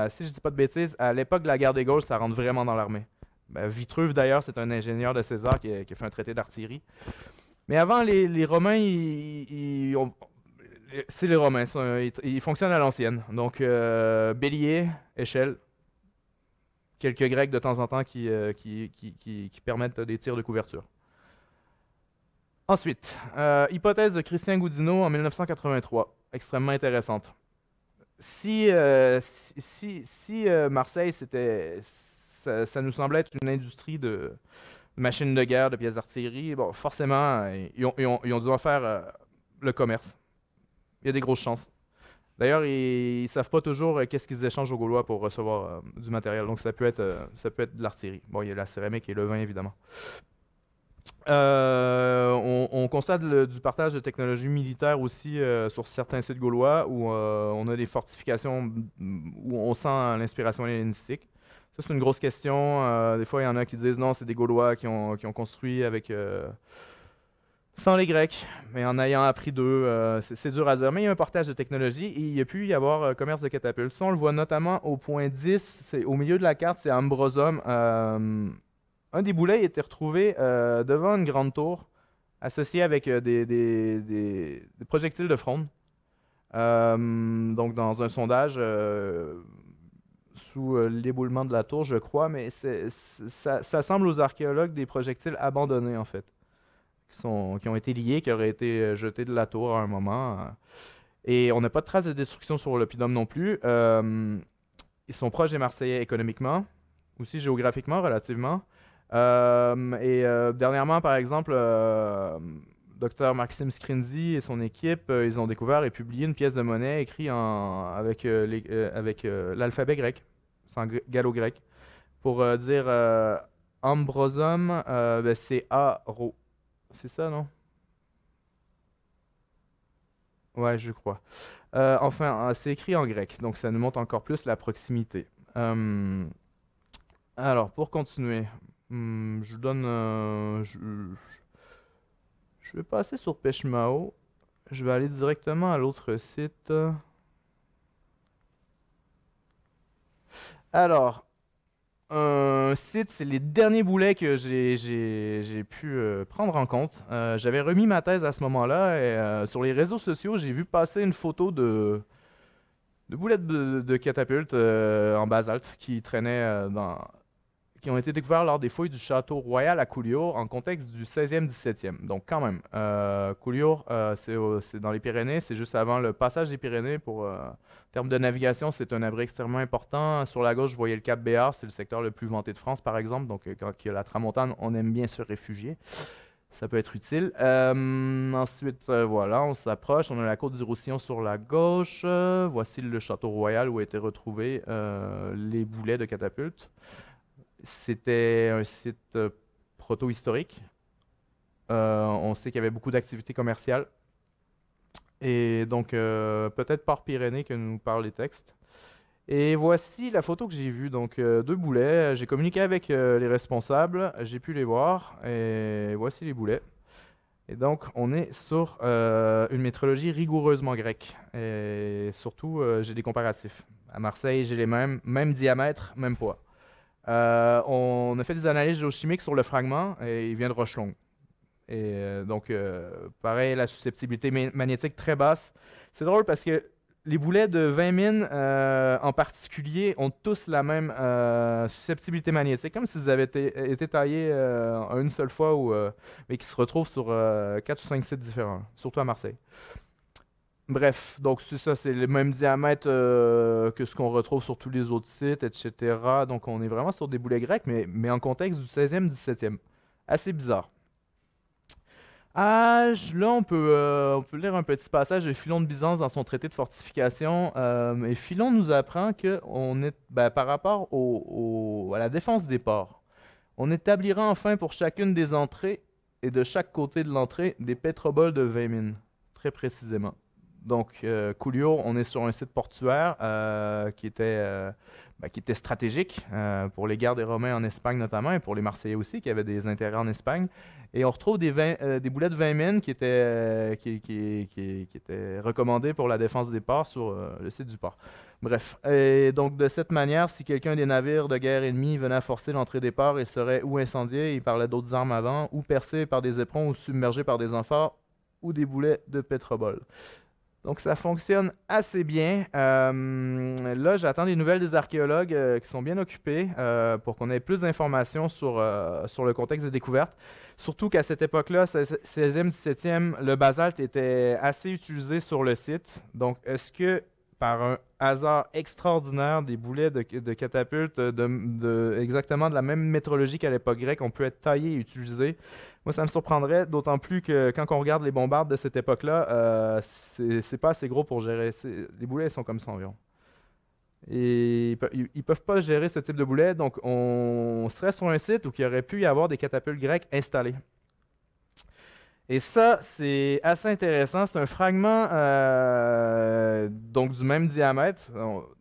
si je ne dis pas de bêtises, à l'époque de la guerre des Gaules, ça rentre vraiment dans l'armée. Vitruve, d'ailleurs, c'est un ingénieur de César qui a fait un traité d'artillerie. Mais avant, les Romains, c'est les Romains. Ils fonctionnent à l'ancienne. Donc, bélier, échelle, quelques Grecs de temps en temps qui permettent des tirs de couverture. Ensuite, hypothèse de Christian Goudineau en 1983, extrêmement intéressante. Si Marseille, ça nous semblait être une industrie de machines de guerre, de pièces d'artillerie, bon, forcément, ils ont dû en faire le commerce. Il y a des grosses chances. D'ailleurs, ils ne savent pas toujours qu'est-ce qu'ils échangent aux Gaulois pour recevoir du matériel. Donc, ça peut être de l'artillerie. Bon, il y a la céramique et le vin, évidemment. On constate du partage de technologies militaires aussi sur certains sites gaulois où on a des fortifications où on sent l'inspiration hellénistique. Ça, c'est une grosse question. Des fois, il y en a qui disent non, c'est des Gaulois qui ont construit sans les Grecs, mais en ayant appris d'eux. C'est dur à dire. Mais il y a un partage de technologies et il y a pu y avoir commerce de catapultes. Ça, on le voit notamment au point 10, au milieu de la carte, c'est Ambrosum. Un des boulets a été retrouvé devant une grande tour, associé avec des projectiles de fronde. Donc, dans un sondage sous l'éboulement de la tour, je crois, mais ça semble aux archéologues des projectiles abandonnés, en fait, qui ont été liés, qui auraient été jetés de la tour à un moment. Et on n'a pas de traces de destruction sur l'oppidum non plus. Ils sont proches des Marseillais économiquement, aussi géographiquement, relativement. Dernièrement, par exemple, Dr Maxime Skrinzi et son équipe, ils ont découvert et publié une pièce de monnaie écrite avec l'alphabet grec, c'est en gallo-grec, pour dire Ambrosum, c'est A-Ro. C'est ça, non? Ouais, je crois. Enfin, c'est écrit en grec, donc ça nous montre encore plus la proximité. Alors, pour continuer, je donne. Je vais passer sur Peshmao. Je vais aller directement à l'autre site. Alors, un site, c'est les derniers boulets que j'ai pu prendre en compte. J'avais remis ma thèse à ce moment-là et sur les réseaux sociaux, j'ai vu passer une photo de boulettes de catapulte en basalte qui traînaient qui ont été découverts lors des fouilles du château royal à Collioure en contexte du 16e, 17e. Donc quand même, Collioure, c'est dans les Pyrénées, c'est juste avant le passage des Pyrénées. En termes de navigation, c'est un abri extrêmement important. Sur la gauche, vous voyez le Cap Béar, c'est le secteur le plus vanté de France, par exemple. Donc quand il y a la tramontane, on aime bien se réfugier. Ça peut être utile. Ensuite, voilà, on s'approche. On a la côte du Roussillon sur la gauche. Voici le château royal où a été retrouvé les boulets de catapulte. C'était un site proto-historique. On sait qu'il y avait beaucoup d'activités commerciales. Et donc, peut-être par Pyrénées que nous parlent les textes. Et voici la photo que j'ai vue. Donc, deux boulets. J'ai communiqué avec les responsables. J'ai pu les voir. Et voici les boulets. Et donc, on est sur une métrologie rigoureusement grecque. Et surtout, j'ai des comparatifs. À Marseille, j'ai les mêmes diamètres, même poids. On a fait des analyses géochimiques sur le fragment et il vient de Rochelongue. Et donc, pareil, la susceptibilité magnétique très basse. C'est drôle parce que les boulets de 20 mines en particulier ont tous la même susceptibilité magnétique, comme s'ils avaient été taillés en une seule fois, mais qui se retrouvent sur 4 ou 5 sites différents, surtout à Marseille. Bref, donc c'est ça, c'est le même diamètre que ce qu'on retrouve sur tous les autres sites, etc. Donc on est vraiment sur des boulets grecs, mais en contexte du 16e, 17e. Assez bizarre. Là, on peut lire un petit passage de Philon de Byzance dans son traité de fortification. Et Philon nous apprend que par rapport à la défense des ports, on établira enfin pour chacune des entrées et de chaque côté de l'entrée des pétroboles de 20 mines, très précisément. Donc, Collioure, on est sur un site portuaire qui était stratégique pour les guerres des Romains en Espagne notamment et pour les Marseillais aussi qui avaient des intérêts en Espagne. Et on retrouve des boulets de 20 mines qui étaient recommandés pour la défense des ports sur le site du port. Bref, et donc de cette manière, si quelqu'un des navires de guerre ennemis venait à forcer l'entrée des ports, il serait ou incendié, il parlait d'autres armes avant, ou percé par des éperons ou submergé par des amphores ou des boulets de pétrobole. Donc, ça fonctionne assez bien. Là, j'attends des nouvelles des archéologues qui sont bien occupés pour qu'on ait plus d'informations sur le contexte de découverte. Surtout qu'à cette époque-là, 16e, 17e, le basalte était assez utilisé sur le site. Donc, est-ce que, par un hasard extraordinaire, des boulets de catapultes exactement de la même métrologie qu'à l'époque grecque ont pu être taillés et utilisés? Moi, ça me surprendrait, d'autant plus que quand on regarde les bombardes de cette époque-là, c'est pas assez gros pour gérer. Les boulets ils sont comme ça environ. Et ils peuvent pas gérer ce type de boulet, donc on serait sur un site où il y aurait pu y avoir des catapultes grecques installées. Et ça, c'est assez intéressant. C'est un fragment donc du même diamètre.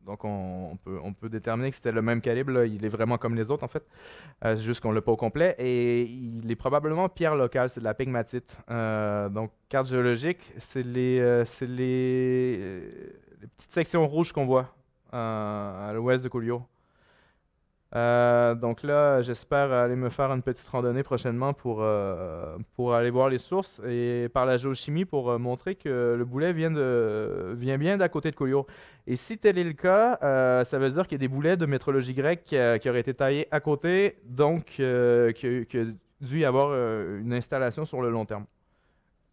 Donc on peut déterminer que c'était le même calibre, là. Il est vraiment comme les autres en fait. C'est juste qu'on ne l'a pas au complet. Et il est probablement pierre locale, c'est de la pegmatite. Donc carte géologique, les petites sections rouges qu'on voit à l'ouest de Collioure. Donc là, j'espère aller me faire une petite randonnée prochainement pour aller voir les sources et par la géochimie pour montrer que le boulet vient bien d'à côté de Collioure. Et si tel est le cas, ça veut dire qu'il y a des boulets de métrologie grecque qui auraient été taillés à côté, donc qu'il y a dû y avoir une installation sur le long terme,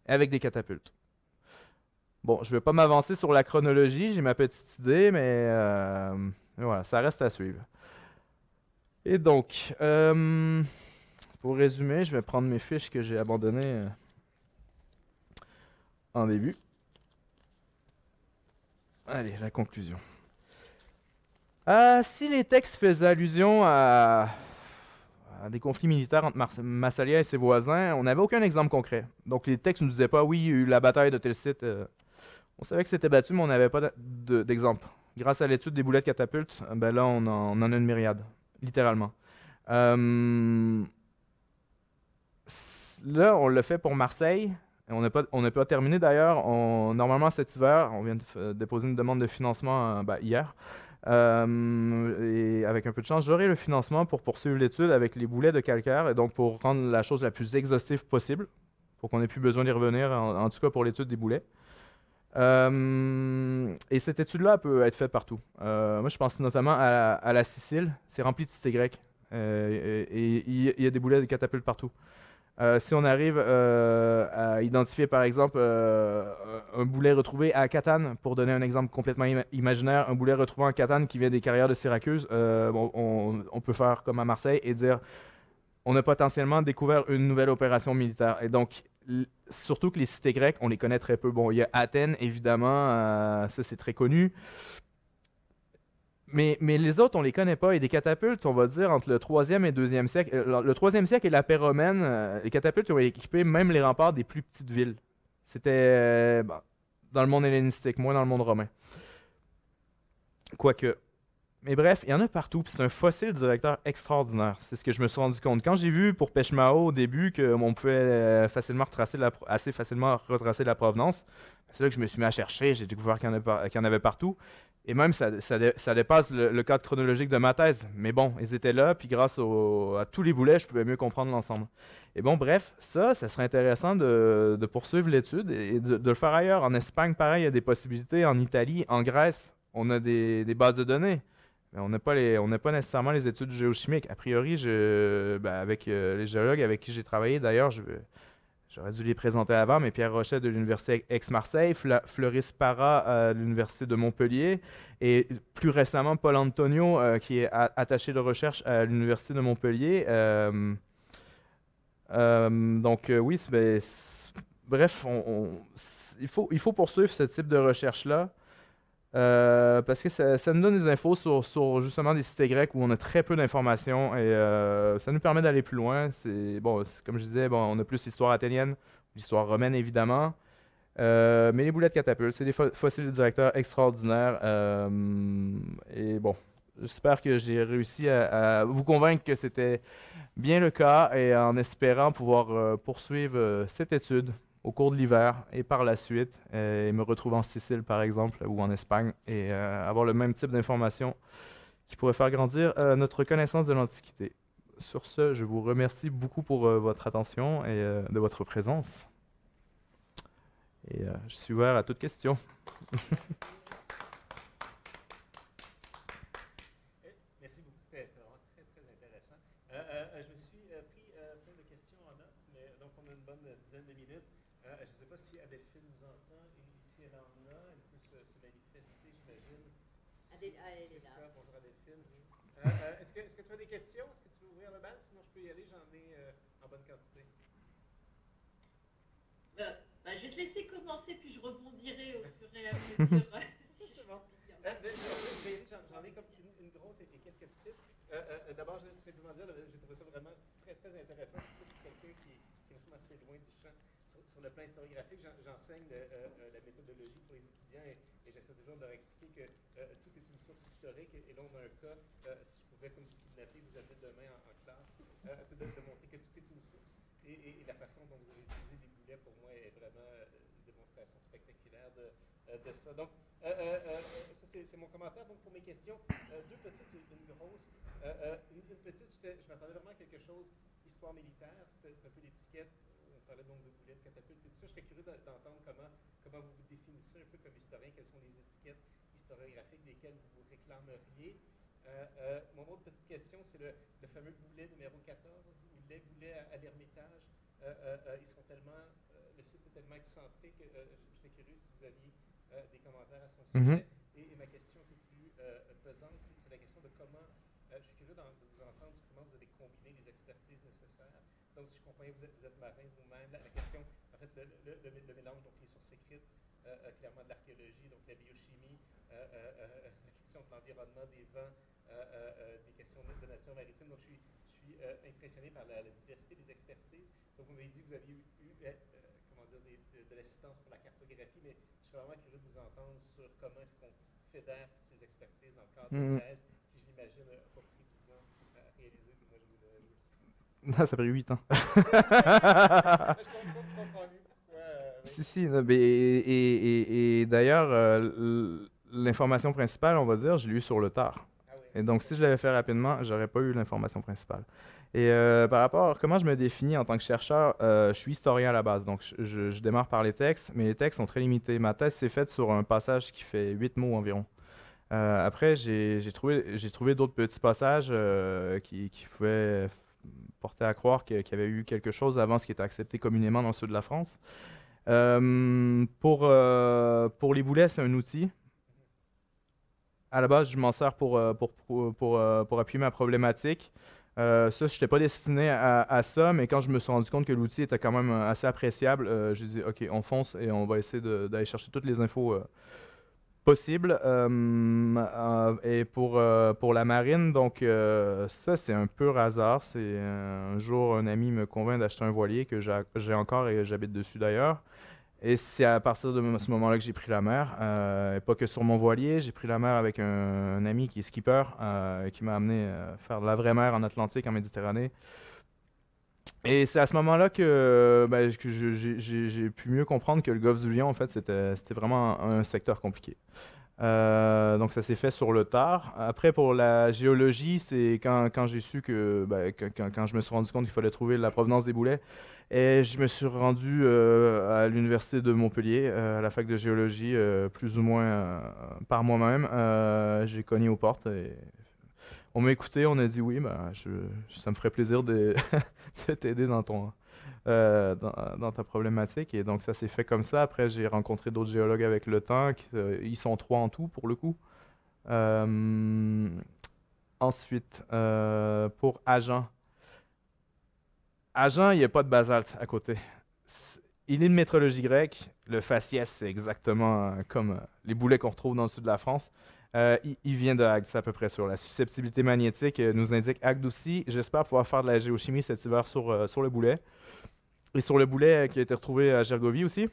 avec des catapultes. Bon, je ne vais pas m'avancer sur la chronologie, j'ai ma petite idée, mais voilà, ça reste à suivre. Et donc, pour résumer, je vais prendre mes fiches que j'ai abandonnées en début. Allez, la conclusion. Si les textes faisaient allusion à des conflits militaires entre Massalia et ses voisins, on n'avait aucun exemple concret. Donc les textes ne nous disaient pas, oui, il y a eu la bataille de tel site. On savait que c'était battu, mais on n'avait pas d'exemple. Grâce à l'étude des boulets de catapulte, ben là, on en a une myriade. Littéralement. Là, on l'a fait pour Marseille. On n'a pas terminé d'ailleurs. Normalement, cet hiver, on vient de déposer une demande de financement hier. Et avec un peu de chance, j'aurai le financement pour poursuivre l'étude avec les boulets de calcaire et donc pour rendre la chose la plus exhaustive possible, pour qu'on n'ait plus besoin d'y revenir, en tout cas pour l'étude des boulets. Et cette étude-là peut être faite partout. Moi, je pense notamment à la Sicile. C'est rempli de cités grecques. Et il y a des boulets de catapultes partout. Si on arrive à identifier, par exemple, un boulet retrouvé à Catane, pour donner un exemple complètement imaginaire, un boulet retrouvé en Catane qui vient des carrières de Syracuse, on peut faire comme à Marseille et dire on a potentiellement découvert une nouvelle opération militaire. Et donc, surtout que les cités grecques, on les connaît très peu. Bon, il y a Athènes, évidemment, ça c'est très connu. Mais les autres, on les connaît pas. Et des catapultes, on va dire, entre le 3e et 2e siècle. Le 3e siècle et la paix romaine, les catapultes ont équipé même les remparts des plus petites villes. C'était bon, dans le monde hellénistique, moins dans le monde romain. Quoique. Mais bref, il y en a partout, puis c'est un fossile directeur extraordinaire. C'est ce que je me suis rendu compte. Quand j'ai vu pour Peshmao au début qu'on pouvait assez facilement retracer la provenance, c'est là que je me suis mis à chercher, j'ai découvert qu'il y en avait partout. Et même, ça dépasse le cadre chronologique de ma thèse. Mais bon, ils étaient là, puis grâce à tous les boulets, je pouvais mieux comprendre l'ensemble. Et bon, bref, ça serait intéressant de poursuivre l'étude et de le faire ailleurs. En Espagne, pareil, il y a des possibilités. En Italie, en Grèce, on a des bases de données. Mais on n'a pas nécessairement les études géochimiques. A priori, avec les géologues avec qui j'ai travaillé, d'ailleurs, j'aurais dû les présenter avant, mais Pierre Rochet de l'Université Aix-Marseille, Floris Parra à l'Université de Montpellier, et plus récemment, Paul Antonio, qui est attaché de recherche à l'Université de Montpellier. Oui, bref, il faut poursuivre ce type de recherche-là. Parce que ça nous donne des infos sur justement des cités grecques où on a très peu d'informations et ça nous permet d'aller plus loin. Comme je disais, bon, on a plus l'histoire athénienne, l'histoire romaine évidemment, mais les boulets de catapulte, c'est des fossiles directeurs extraordinaires. Et bon, j'espère que j'ai réussi à vous convaincre que c'était bien le cas et en espérant pouvoir poursuivre cette étude au cours de l'hiver et par la suite, et me retrouver en Sicile par exemple ou en Espagne et avoir le même type d'informations qui pourrait faire grandir notre connaissance de l'Antiquité. Sur ce, je vous remercie beaucoup pour votre attention et de votre présence. Et je suis ouvert à toute question. Merci beaucoup, c'était vraiment très, très intéressant. Je me suis pris plein de questions en note, mais donc on a une bonne dizaine de minutes. Je ne sais pas si Adelphine nous entend, et si elle en a, elle peut se manifester, j'imagine. Elle est là. Bonjour Adelphine. Est-ce que tu as des questions? Est-ce que tu veux ouvrir le bal? Sinon je peux y aller, j'en ai en bonne quantité. Je vais te laisser commencer, puis je rebondirai au fur et à mesure. C'est bon. J'en ai comme une grosse et quelques petites. D'abord, je vais simplement dire, j'ai trouvé ça vraiment très, très intéressant, surtout pour quelqu'un qui est vraiment assez loin du champ. Sur le plan historiographique, j'enseigne la méthodologie pour les étudiants et j'essaie toujours de leur expliquer que tout est une source historique. Et là, on a un cas, si je pouvais, comme kidnapper, vous amener demain en classe, de montrer que tout est une source. Et la façon dont vous avez utilisé les boulets, pour moi, est vraiment une démonstration spectaculaire de ça. Donc, ça, c'est mon commentaire. Donc, pour mes questions, deux petites et une grosse. Une petite, je m'attendais vraiment à quelque chose, histoire militaire, c'était un peu l'étiquette. On parlait donc de boulets, de catapultes et tout ça. Je serais curieux d'entendre comment vous vous définissez un peu comme historien, quelles sont les étiquettes historiographiques desquelles vous vous réclameriez. Mon autre petite question, c'est le fameux boulet numéro 14, ou les boulets à l'Ermitage. Ils sont tellement, le site est tellement excentré que j'étais curieux si vous aviez des commentaires à son sujet. Et ma question un peu plus pesante, c'est la question de comment, je suis curieux de vous entendre sur comment vous avez combiné les expertises nécessaires. Donc, si je comprends bien, vous êtes marin vous-même. La question, en fait, le mélange donc les sources écrites, clairement de l'archéologie, donc la biochimie, la question de l'environnement, des vents, des questions de nature maritime. Donc, je suis impressionné par la diversité des expertises. Donc, vous m'avez dit que vous aviez eu de l'assistance pour la cartographie, mais je suis vraiment curieux de vous entendre sur comment est-ce qu'on fédère toutes ces expertises dans le cadre de thèse, qui, je l'imagine, n'a pas pris 10 ans à réaliser. Moi, je vous Ça a pris 8 ans. Je comprends mieux pourquoi. Si, et d'ailleurs, l'information principale, on va dire, je l'ai eue sur le tard. Et donc, si je l'avais fait rapidement, j'aurais pas eu l'information principale. Et par rapport à comment je me définis en tant que chercheur, je suis historien à la base. Donc, je démarre par les textes, mais les textes sont très limités. Ma thèse s'est faite sur un passage qui fait 8 mots environ. Après, j'ai trouvé d'autres petits passages qui pouvaient porter à croire qu'il y avait eu quelque chose avant ce qui était accepté communément dans le sud de la France. Pour les boulets, c'est un outil. À la base, je m'en sers pour appuyer ma problématique. Ça, je n'étais pas destiné à ça, mais quand je me suis rendu compte que l'outil était quand même assez appréciable, j'ai dit, OK, on fonce et on va essayer d'aller chercher toutes les infos possibles. Et pour la marine, donc ça, c'est un pur hasard. C'est un jour, un ami me convainc d'acheter un voilier que j'ai encore et j'habite dessus d'ailleurs. Et c'est à partir de ce moment-là que j'ai pris la mer. Et pas que sur mon voilier, j'ai pris la mer avec un ami qui est skipper, qui m'a amené faire de la vraie mer en Atlantique, en Méditerranée. Et c'est à ce moment-là que, ben, que j'ai pu mieux comprendre que le golfe du Lion, en fait, c'était vraiment un secteur compliqué. Donc ça s'est fait sur le tard. Après, pour la géologie, c'est quand j'ai su que, ben, quand je me suis rendu compte qu'il fallait trouver la provenance des boulets. Et je me suis rendu à l'université de Montpellier, à la fac de géologie, plus ou moins par moi-même. J'ai cogné aux portes et on m'a écouté, on a dit oui, ben, ça me ferait plaisir de t'aider dans ta problématique. Et donc, ça s'est fait comme ça. Après, j'ai rencontré d'autres géologues avec le temps. Ils sont 3 en tout, pour le coup. Euh, Ensuite, pour Agen. Agen, il n'y a pas de basalte à côté. Il est de métrologie grecque. Le faciès, c'est exactement comme les boulets qu'on retrouve dans le sud de la France. Il vient de Agde, c'est à peu près sûr. La susceptibilité magnétique nous indique Agde aussi. J'espère pouvoir faire de la géochimie cet hiver sur le boulet. Et sur le boulet qui a été retrouvé à Gergovie aussi.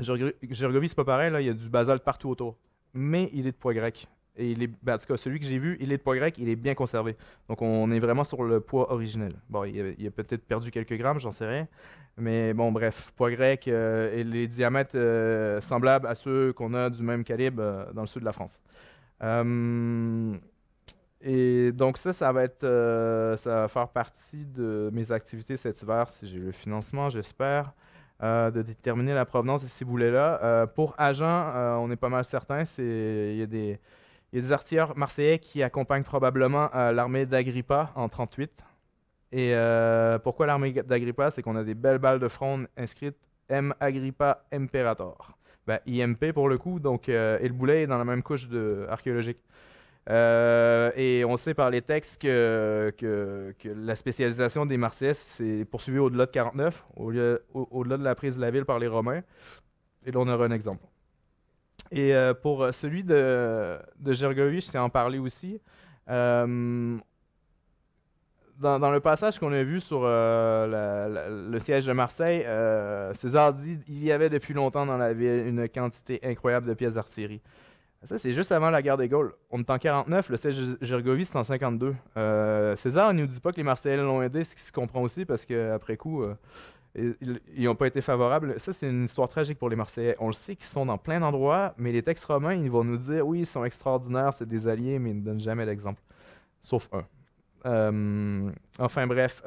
Gergovie, c'est pas pareil, là, il y a du basalte partout autour. Mais il est de poids grec. Et ben, en tout cas, celui que j'ai vu, il est de poids grec, il est bien conservé. Donc on est vraiment sur le poids originel. Bon, il a peut-être perdu quelques grammes, j'en sais rien. Mais bon, bref, poids grec et les diamètres semblables à ceux qu'on a du même calibre dans le sud de la France. Euh, et donc ça va faire partie de mes activités cet hiver si j'ai le financement, j'espère, de déterminer la provenance de ces boulets-là. Pour Agen, on est pas mal certain, il y a des artilleurs marseillais qui accompagnent probablement l'armée d'Agrippa en 38. Et pourquoi l'armée d'Agrippa? C'est qu'on a des belles balles de fronde inscrites M. Agrippa Imperator. Ben, IMP pour le coup, donc, et le boulet est dans la même couche archéologique. Et on sait par les textes que la spécialisation des Marseillais s'est poursuivie au-delà de 49, au-delà de la prise de la ville par les Romains. Et là, on aura un exemple. Et pour celui de Gergovie, je sais en parler aussi. Euh, dans le passage qu'on a vu sur le siège de Marseille, César dit il y avait depuis longtemps dans la ville une quantité incroyable de pièces d'artillerie. Ça, c'est juste avant la guerre des Gaules. On est en 49, le siège de Gergovie, c'est en 52. César ne nous dit pas que les Marseillais l'ont aidé, ce qui se comprend aussi parce qu'après coup, ils n'ont pas été favorables. Ça, c'est une histoire tragique pour les Marseillais. On le sait qu'ils sont dans plein d'endroits, mais les textes romains, ils vont nous dire oui, ils sont extraordinaires, c'est des alliés, mais ils ne donnent jamais d'exemple. Sauf un. Enfin bref,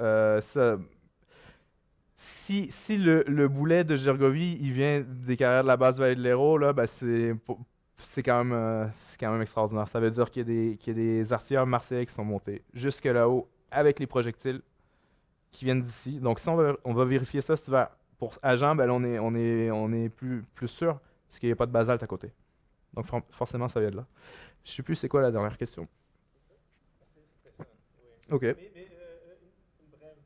si le boulet de Gergovie, il vient des carrières de la basse vallée de l'Hérault, là, ben c'est quand même extraordinaire. Ça veut dire qu'il y a des artilleurs marseillais qui sont montés jusque là-haut avec les projectiles qui viennent d'ici. Donc, si on va vérifier ça cet hiver. Pour Agen, ben, là, on est plus sûr parce qu'il n'y a pas de basalte à côté. Donc, forcément, ça vient de là. Je ne sais plus c'est quoi la dernière question. C'était ça, oui. OK. Mais une brève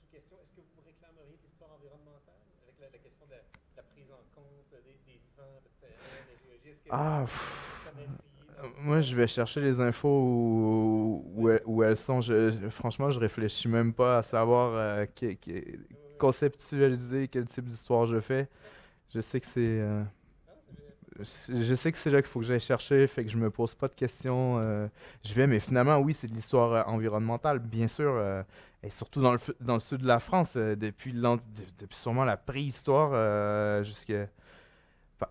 sous-question. Est-ce que vous réclameriez de l'histoire environnementale avec la question de la prise en compte des vents, de terrain, de la géologie? Est-ce que Ah, ça m'intrigue dans moi, je vais chercher les infos où elles sont. Franchement, je réfléchis même pas à savoir conceptualiser quel type d'histoire je fais. Je sais que je sais que c'est là qu'il faut que j'aille chercher, fait que je me pose pas de questions. Mais finalement, oui, c'est de l'histoire environnementale, bien sûr, et surtout dans le sud de la France, depuis sûrement la préhistoire jusqu'à.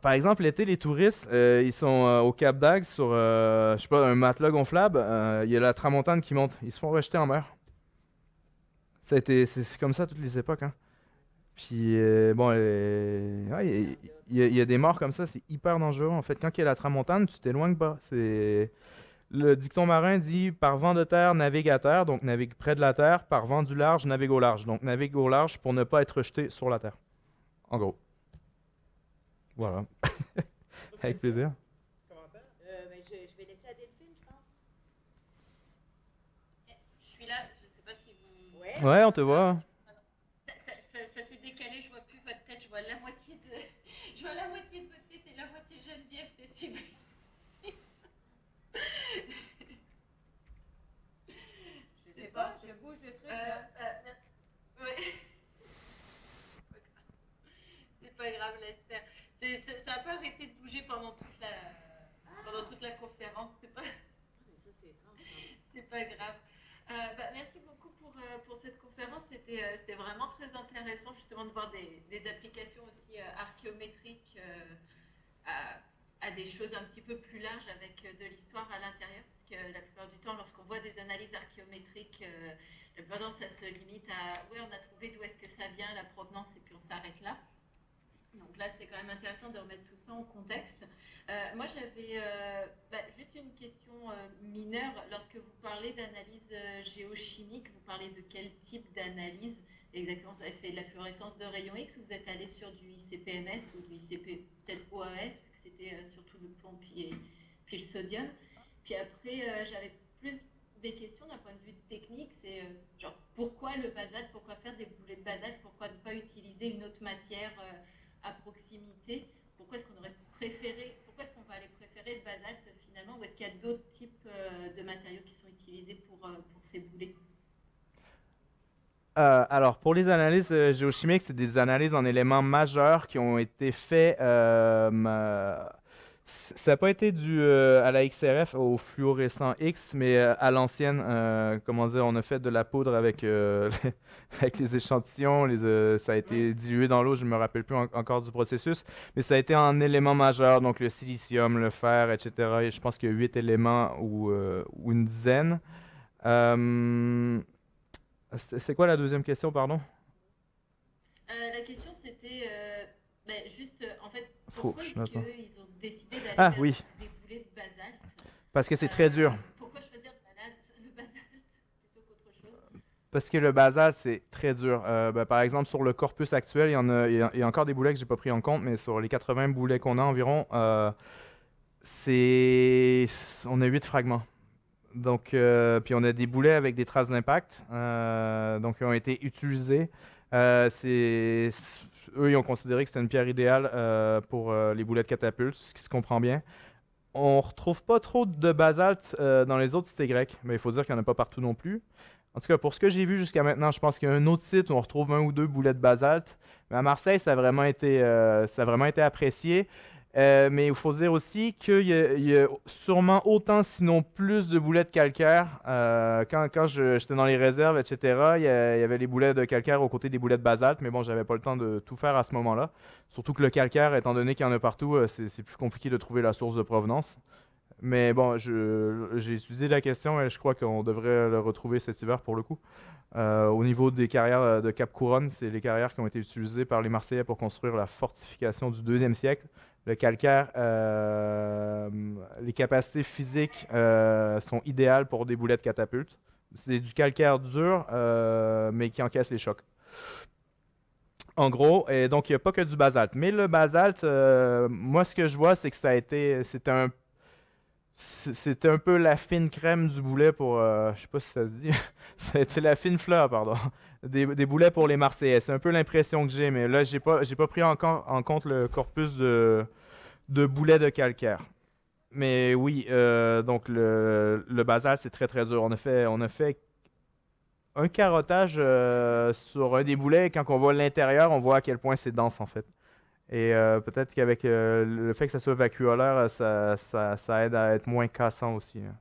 Par exemple, l'été, les touristes, ils sont au Cap d'Agde sur, je sais pas, un matelas gonflable. Il y a la tramontane qui monte. Ils se font rejeter en mer. C'est comme ça à toutes les époques, hein. Puis, bon, ouais, il y a des morts comme ça, c'est hyper dangereux. En fait, quand il y a la tramontane, tu t'éloignes pas. Le dicton marin dit par vent de terre, navigue à terre, donc navigue près de la terre. Par vent du large, navigue au large. Donc, navigue au large pour ne pas être rejeté sur la terre. En gros. Voilà. Avec plaisir. Commentaire? Ben, je vais laisser à Delphine, je pense. Je suis là, je Ouais, on te voit. Ça s'est décalé, je vois plus votre tête, je vois la moitié de, je vois la moitié de votre tête et la moitié de Geneviève, c'est super. Je sais pas, je bouge le truc là. Ouais. C'est pas grave, laisse faire. Ça a pas arrêté de bouger pendant toute la conférence. Mais ça, c'est étrange. C'est pas grave. Merci beaucoup pour cette conférence. C'était vraiment très intéressant justement de voir des applications aussi archéométriques à des choses un petit peu plus larges avec de l'histoire à l'intérieur. Parce que la plupart du temps, lorsqu'on voit des analyses archéométriques, la plupart du temps, ça se limite à oui, on a trouvé d'où est-ce que ça vient, la provenance, et puis on s'arrête là. Donc là, c'est quand même intéressant de remettre tout ça en contexte. Moi, j'avais juste une question mineure. Lorsque vous parlez d'analyse géochimique, vous parlez de quel type d'analyse exactement? Vous avez fait de la fluorescence de rayons X ou vous êtes allé sur du ICP-MS ou du ICP, peut-être OAS, vu que c'était surtout le plomb puis le sodium. Puis après, j'avais plus des questions d'un point de vue technique. C'est genre pourquoi le basalte? Pourquoi faire des boulets de basalte? Pourquoi ne pas utiliser une autre matière à proximité? Pourquoi est-ce qu'on aurait préféré, pourquoi est-ce qu'on va aller préférer le basalte finalement, ou est-ce qu'il y a d'autres types de matériaux qui sont utilisés pour ces boulets? Alors, pour les analyses géochimiques, c'est des analyses en éléments majeurs qui ont été faits. Ça n'a pas été dû à la XRF, au fluorescent X, mais à l'ancienne. Comment dire, on a fait de la poudre avec, avec les échantillons. Ça a été dilué dans l'eau, je ne me rappelle plus encore du processus. Mais ça a été en éléments majeurs, donc le silicium, le fer, etc. Et je pense qu'il y a 8 éléments ou une dizaine. C'est quoi la deuxième question, pardon? La question c'était juste en fait Faut pourquoi que je est-ce note, hein. qu'ils ont décidé d'aller Ah vers oui, des boulets de basalte? parce que c'est très dur. Pourquoi choisir le basalte plutôt qu'autre chose? Parce que le basalte, c'est très dur. Par exemple, sur le corpus actuel, il y a encore des boulets que j'ai pas pris en compte, mais sur les 80 boulets qu'on a environ, c'est, on a 8 fragments. Donc, puis on a des boulets avec des traces d'impact, donc qui ont été utilisés. Eux, ils ont considéré que c'était une pierre idéale pour les boulets de catapulte, ce qui se comprend bien. On retrouve pas trop de basalte dans les autres cités grecques, mais il faut dire qu'il n'y en a pas partout non plus. En tout cas, pour ce que j'ai vu jusqu'à maintenant, je pense qu'il y a un autre site où on retrouve un ou deux boulets de basalte. Mais à Marseille, ça a vraiment été apprécié. Mais il faut dire aussi il y a sûrement autant, sinon plus, de boulets de calcaire. Quand j'étais dans les réserves, etc., il y avait les boulets de calcaire aux côtés des boulets de basalte. Mais bon, j'avais pas le temps de tout faire à ce moment-là. Surtout que le calcaire, étant donné qu'il y en a partout, c'est plus compliqué de trouver la source de provenance. Mais bon, j'ai étudié la question et je crois qu'on devrait le retrouver cet hiver pour le coup. Au niveau des carrières de Cap-Couronne, c'est les carrières qui ont été utilisées par les Marseillais pour construire la fortification du 2e siècle. Le calcaire, les capacités physiques sont idéales pour des boulets de catapulte. C'est du calcaire dur, mais qui encaisse les chocs. En gros, et donc il n'y a pas que du basalte. Mais le basalte, moi ce que je vois, c'est que c'était un peu la fine crème du boulet pour, je sais pas si ça se dit, c'était la fine fleur, pardon, des boulets pour les Marseillais. C'est un peu l'impression que j'ai, mais là, j'ai pas pris encore en compte le corpus de boulets de calcaire. Mais oui, donc le basalte, c'est très très dur. On a fait un carottage sur un des boulets, et quand on voit l'intérieur, on voit à quel point c'est dense en fait. Et peut-être qu'avec le fait que ça soit vacuolaire, ça aide à être moins cassant aussi, hein.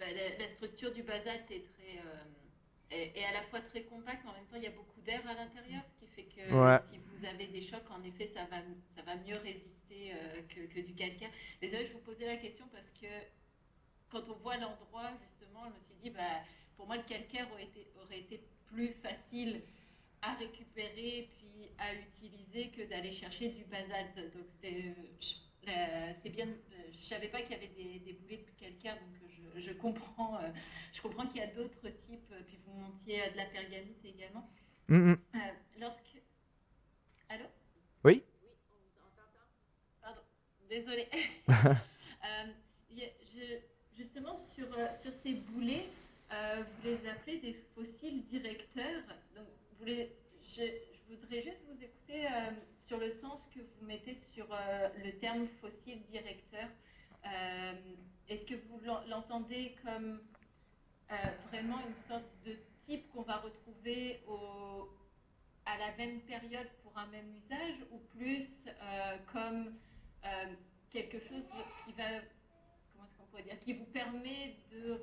La structure du basalte est à la fois très compacte, mais en même temps il y a beaucoup d'air à l'intérieur, ce qui fait que Ouais. si vous avez des chocs, en effet, ça va mieux résister que du calcaire. Désolée, je vous posais la question parce que quand on voit l'endroit, justement, je me suis dit, pour moi, le calcaire aurait été plus facile à récupérer puis à utiliser que d'aller chercher du basalte. Donc c'est bien. Je savais pas qu'il y avait des boulets de calcaire, donc je comprends qu'il y a d'autres types. Puis vous montiez de la pergamite également. Mhm. Lorsque, allô? Oui? Oui, on vous entend. Pardon, désolée. Justement sur ces boulets, vous les appelez des je voudrais juste vous écouter sur le sens que vous mettez sur le terme fossile directeur. Euh, Est-ce que vous l'entendez comme vraiment une sorte de type qu'on va retrouver à la même période pour un même usage, ou plus comme quelque chose qui va, comment est-ce qu'on pourrait dire, qui vous permet de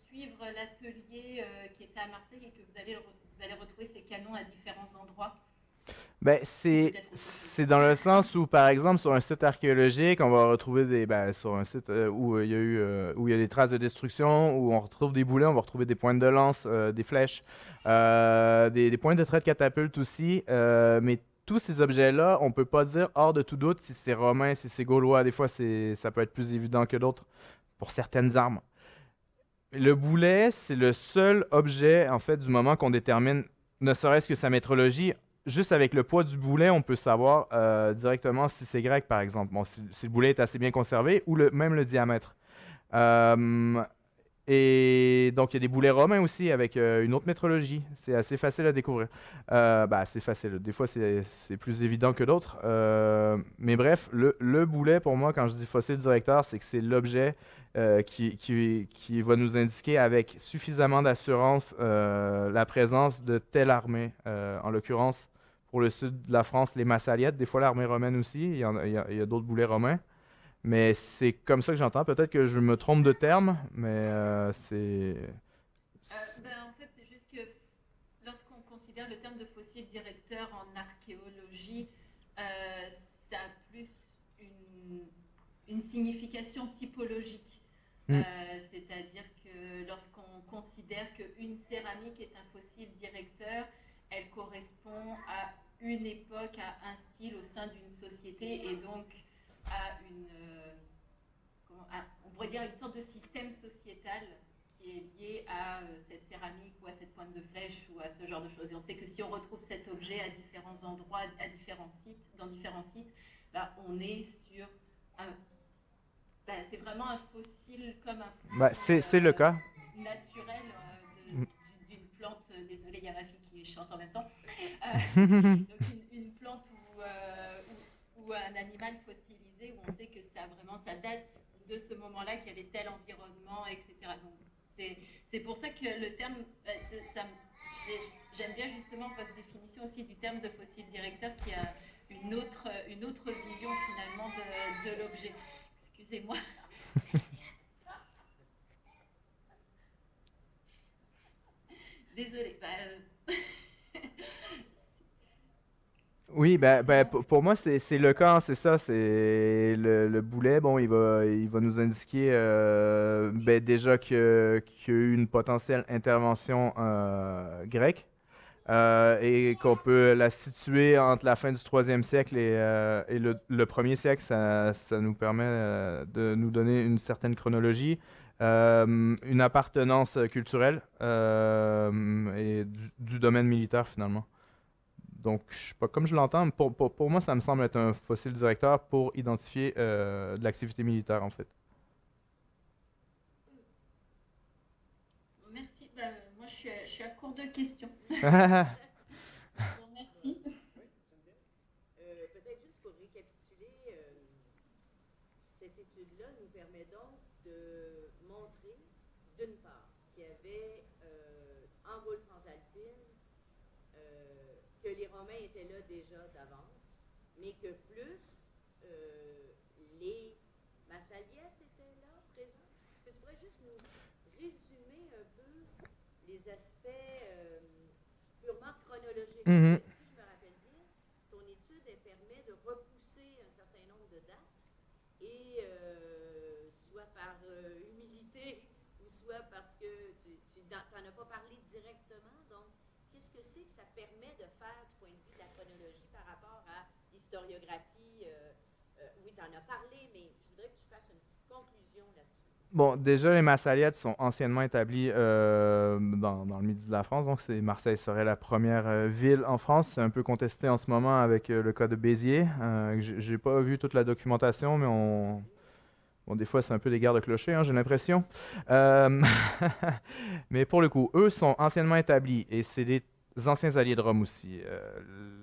suivre l'atelier qui était à Marseille et que vous allez retrouver ces canons à différents endroits? Ben, Ou c'est peut-être autre chose. c'est dans le sens où, par exemple, sur un site archéologique, on va retrouver sur un site où il y a où il y a des traces de destruction, où on retrouve des boulets, on va retrouver des pointes de lance, des flèches, des pointes de trait de catapulte aussi. Mais tous ces objets-là, on peut pas dire hors de tout doute si c'est romain, si c'est gaulois. Des fois, ça peut être plus évident que d'autres pour certaines armes. Le boulet, c'est le seul objet, en fait, du moment qu'on détermine, ne serait-ce que sa métrologie. Juste avec le poids du boulet, on peut savoir directement si c'est grec, par exemple. Bon, si le boulet est assez bien conservé, ou même le diamètre. Euh, et donc, il y a des boulets romains aussi avec une autre métrologie. C'est assez facile à découvrir. C'est facile. Des fois, c'est plus évident que d'autres. Mais bref, le boulet, pour moi, quand je dis fossile directeur, c'est que c'est l'objet qui va nous indiquer avec suffisamment d'assurance la présence de telle armée. En l'occurrence, pour le sud de la France, les Massaliettes. Des fois, l'armée romaine aussi. Il y a d'autres boulets romains. Mais c'est comme ça que j'entends. Peut-être que je me trompe de terme, mais En fait, c'est juste que lorsqu'on considère le terme de fossile directeur en archéologie, euh, ça a plus une, une signification typologique. Hmm. C'est-à-dire que lorsqu'on considère qu'une céramique est un fossile directeur, elle correspond à une époque, à un style au sein d'une société, et donc à on pourrait dire une sorte de système sociétal qui est lié à cette céramique ou à cette pointe de flèche ou à ce genre de choses. Et on sait que si on retrouve cet objet à différents endroits, dans différents sites, bah, on est sur un, c'est vraiment un fossile comme un fossile c'est le cas. naturel Hmm. d'une plante. Désolée, il y a ma fille qui chante en même temps. Donc une plante ou un animal fossilisé où on sait que ça date de ce moment-là, qu'il y avait tel environnement, etc. Donc c'est pour ça que le terme, j'aime bien justement votre définition aussi du terme de fossile directeur, qui a une autre vision finalement de l'objet. Excusez-moi. Désolée. Oui, Sinon, pour moi, c'est le cas, c'est ça. C'est le boulet, bon, il va nous indiquer déjà qu'il y a eu une potentielle intervention grecque et qu'on peut la situer entre la fin du troisième siècle et le premier siècle. Ça nous permet de nous donner une certaine chronologie, une appartenance culturelle et du domaine militaire finalement. Donc, je sais pas, comme je l'entends, pour moi, ça me semble être un fossile directeur pour identifier de l'activité militaire, en fait. merci. Moi, je suis à court de questions. Je vous remercie. Peut-être juste pour récapituler, cette étude-là nous permet donc de montrer, d'une part, qu'il y avait en Gaule transalpine que les Romains étaient là déjà d'avance, mais que plus les Massaliettes étaient là, présents. Est-ce que tu pourrais juste nous résumer un peu les aspects purement chronologiques? Mhm. Parce que si je me rappelle bien, ton étude elle permet de repousser un certain nombre de dates, et soit par humilité ou soit parce que tu n'en as pas parlé directement. Donc, qu'est-ce que c'est que ça permet de faire du point de vue de la chronologie par rapport à l'historiographie? Oui, tu en as parlé, mais je voudrais que tu fasses une petite conclusion là-dessus. Bon, déjà, les Massaliettes sont anciennement établies dans le midi de la France. Donc, Marseille serait la première ville en France. C'est un peu contesté en ce moment avec le cas de Béziers. J'ai pas vu toute la documentation, mais bon, des fois, c'est un peu des guerres de clochers, hein, j'ai l'impression. Euh, Mais pour le coup, eux sont anciennement établis et c'est des anciens alliés de Rome aussi.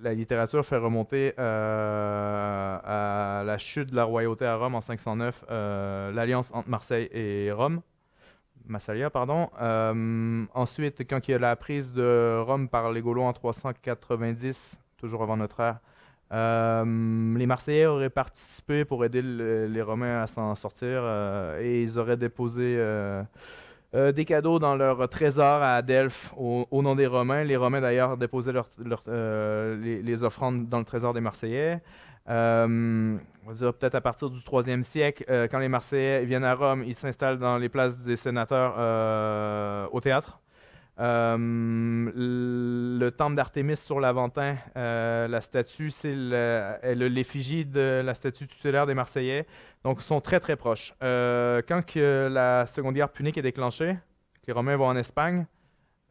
La littérature fait remonter à la chute de la royauté à Rome en 509, l'alliance entre Marseille et Rome. Massalia, pardon. Ensuite, quand il y a la prise de Rome par les Gaulois en 390, toujours avant notre ère, les Marseillais auraient participé pour aider les Romains à s'en sortir et ils auraient déposé des cadeaux dans leur trésor à Delphes au nom des Romains. Les Romains d'ailleurs déposaient les offrandes dans le trésor des Marseillais. On va dire peut-être à partir du 3e siècle, quand les Marseillais viennent à Rome, ils s'installent dans les places des sénateurs au théâtre. Le temple d'Artémis sur l'Aventin, la statue, c'est l'effigie de la statue tutélaire des Marseillais. Donc, ils sont très, très proches. Quand la Seconde Guerre punique est déclenchée, que les Romains vont en Espagne,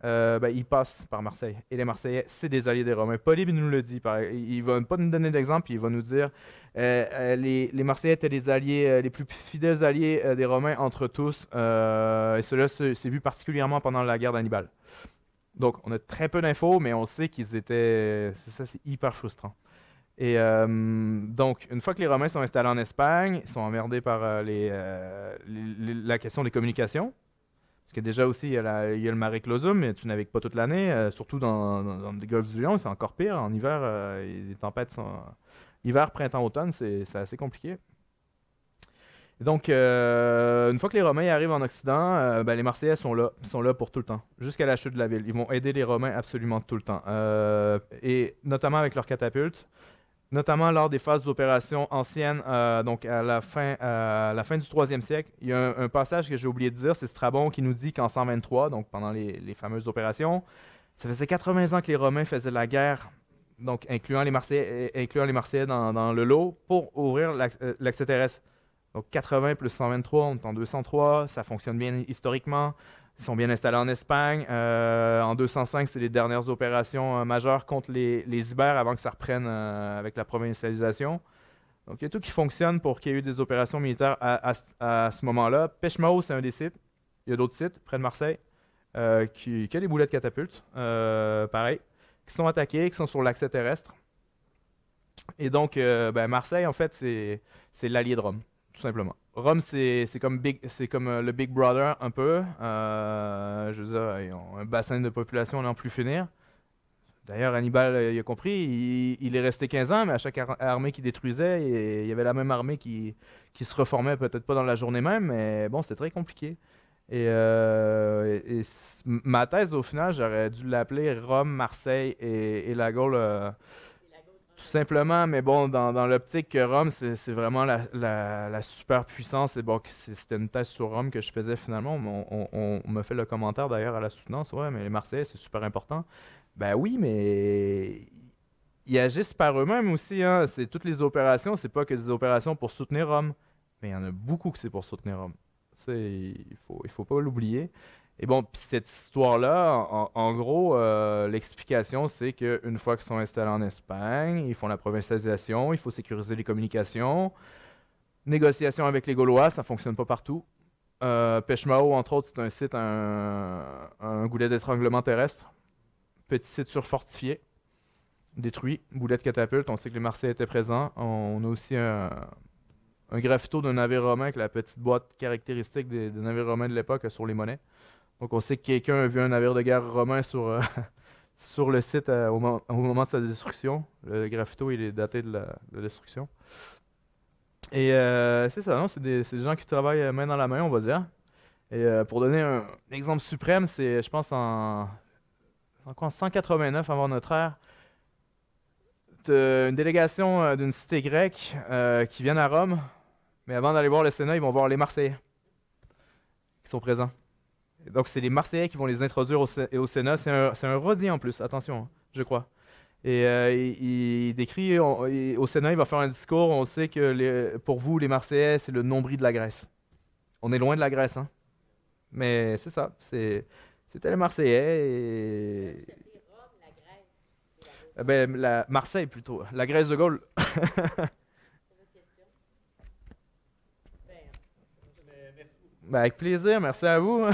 ils passent par Marseille. Et les Marseillais, c'est des alliés des Romains. Polybe nous le dit. Il ne va pas nous donner d'exemple, il va nous dire les Marseillais étaient les alliés, les plus fidèles alliés des Romains entre tous. Et cela s'est vu particulièrement pendant la guerre d'Hannibal. Donc, on a très peu d'infos, mais on sait qu'ils étaient... C'est hyper frustrant. Et donc, une fois que les Romains sont installés en Espagne, ils sont emmerdés par la question des communications. Parce que déjà aussi, il y a le Mare Clausum, mais tu navigues pas toute l'année, surtout dans des golfes du Lion, c'est encore pire. En hiver, les tempêtes sont... Hiver, printemps, automne, c'est assez compliqué. Et donc, une fois que les Romains arrivent en Occident, les Marseillais sont là pour tout le temps, jusqu'à la chute de la ville. Ils vont aider les Romains absolument tout le temps, et notamment avec leurs catapultes. Notamment lors des phases d'opération anciennes, donc à la fin du 3e siècle. Il y a un passage que j'ai oublié de dire, c'est Strabon qui nous dit qu'en 123, donc pendant les fameuses opérations, ça faisait 80 ans que les Romains faisaient la guerre, donc incluant les Marseillais dans le lot, pour ouvrir l'accès terrestre. Donc 80 plus 123, on est en 203, ça fonctionne bien historiquement. Ils sont bien installés en Espagne. En 205, c'est les dernières opérations majeures contre les Ibères avant que ça reprenne avec la provincialisation. Donc, il y a tout qui fonctionne pour qu'il y ait eu des opérations militaires à ce moment-là. Pechemao, c'est un des sites. Il y a d'autres sites près de Marseille qui a des boulets de catapultes, pareil, qui sont attaqués, qui sont sur l'accès terrestre. Et donc, Marseille, en fait, c'est l'allié de Rome, tout simplement. Rome, c'est comme le Big Brother, un peu. Je veux dire, ils ont un bassin de population à n'en plus finir. D'ailleurs, Hannibal, il a compris, il est resté 15 ans, mais à chaque armée qu'il détruisait, il y avait la même armée qui se reformait, peut-être pas dans la journée même, mais bon, c'était très compliqué. Ma thèse, au final, j'aurais dû l'appeler Rome, Marseille et la Gaule. Tout simplement, mais bon, dans l'optique que Rome, c'est vraiment la superpuissance. Et bon, c'était une thèse sur Rome que je faisais finalement. On m'a fait le commentaire d'ailleurs à la soutenance. Ouais, mais les Marseillais, c'est super important. Ben oui, mais ils agissent par eux-mêmes aussi. Hein. C'est toutes les opérations, c'est pas que des opérations pour soutenir Rome. Mais il y en a beaucoup que c'est pour soutenir Rome. Ça, il faut pas l'oublier. Et bon, puis cette histoire-là, en gros, l'explication, c'est qu'une fois qu'ils sont installés en Espagne, ils font la provincialisation, il faut sécuriser les communications. Négociation avec les Gaulois, ça ne fonctionne pas partout. Pechemao, entre autres, c'est un site, un goulet d'étranglement terrestre. Petit site surfortifié, détruit, boulet de catapulte. On sait que les Marseillais étaient présents. On a aussi un graffito d'un navire romain avec la petite boîte caractéristique des navires romains de l'époque sur les monnaies. Donc, on sait que quelqu'un a vu un navire de guerre romain sur le site au moment de sa destruction. Le graffito, il est daté de la destruction. Et c'est ça, non? C'est des gens qui travaillent main dans la main, on va dire. Et pour donner un exemple suprême, c'est, je pense, en 189 avant notre ère, une délégation d'une cité grecque qui vient à Rome. Mais avant d'aller voir le Sénat, ils vont voir les Marseillais qui sont présents. Donc, c'est les Marseillais qui vont les introduire au Sénat. C'est un rhodien en plus, attention, hein, je crois. Et il décrit, au Sénat, il va faire un discours. On sait que pour vous, les Marseillais, c'est le nombril de la Grèce. On est loin de la Grèce, hein. Mais c'est ça. C'était les Marseillais. Et... Marseille plutôt. La Grèce de Gaulle. Avec plaisir, merci à vous.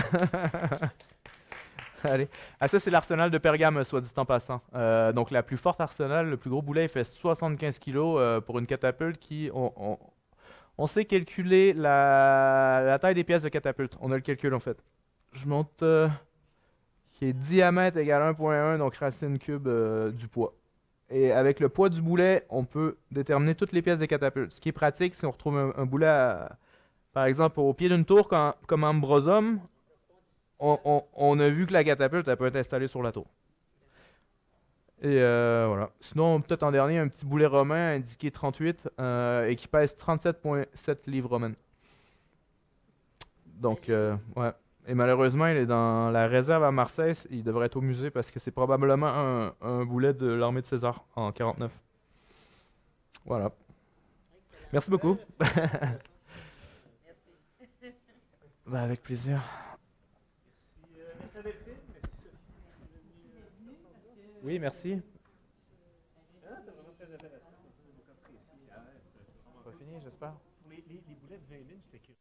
Allez. Ah, ça, c'est l'arsenal de Pergame, soit dit en passant. Donc, la plus forte arsenal, le plus gros boulet, il fait 75 kilos pour une catapulte qui... On sait calculer la taille des pièces de catapulte. On a le calcul, en fait. Je monte... qui est diamètre égale 1,1, donc racine cube du poids. Et avec le poids du boulet, on peut déterminer toutes les pièces des catapultes. Ce qui est pratique, si on retrouve un boulet, par exemple, au pied d'une tour, comme Ambrosum, on a vu que la catapulte, elle peut être installée sur la tour. Et voilà. Sinon, peut-être en dernier, un petit boulet romain indiqué 38 et qui pèse 37,7 livres romaines. Donc, ouais. Et malheureusement, il est dans la réserve à Marseille. Il devrait être au musée parce que c'est probablement un boulet de l'armée de César en 49. Voilà. Merci beaucoup. Merci. Ben, avec plaisir. Merci à Delphine. Merci Sophie. Oui, merci. C'était vraiment très intéressant. On a beaucoup apprécié. C'est pas fini, j'espère. Pour les boulets de 20 000, j'étais curieux.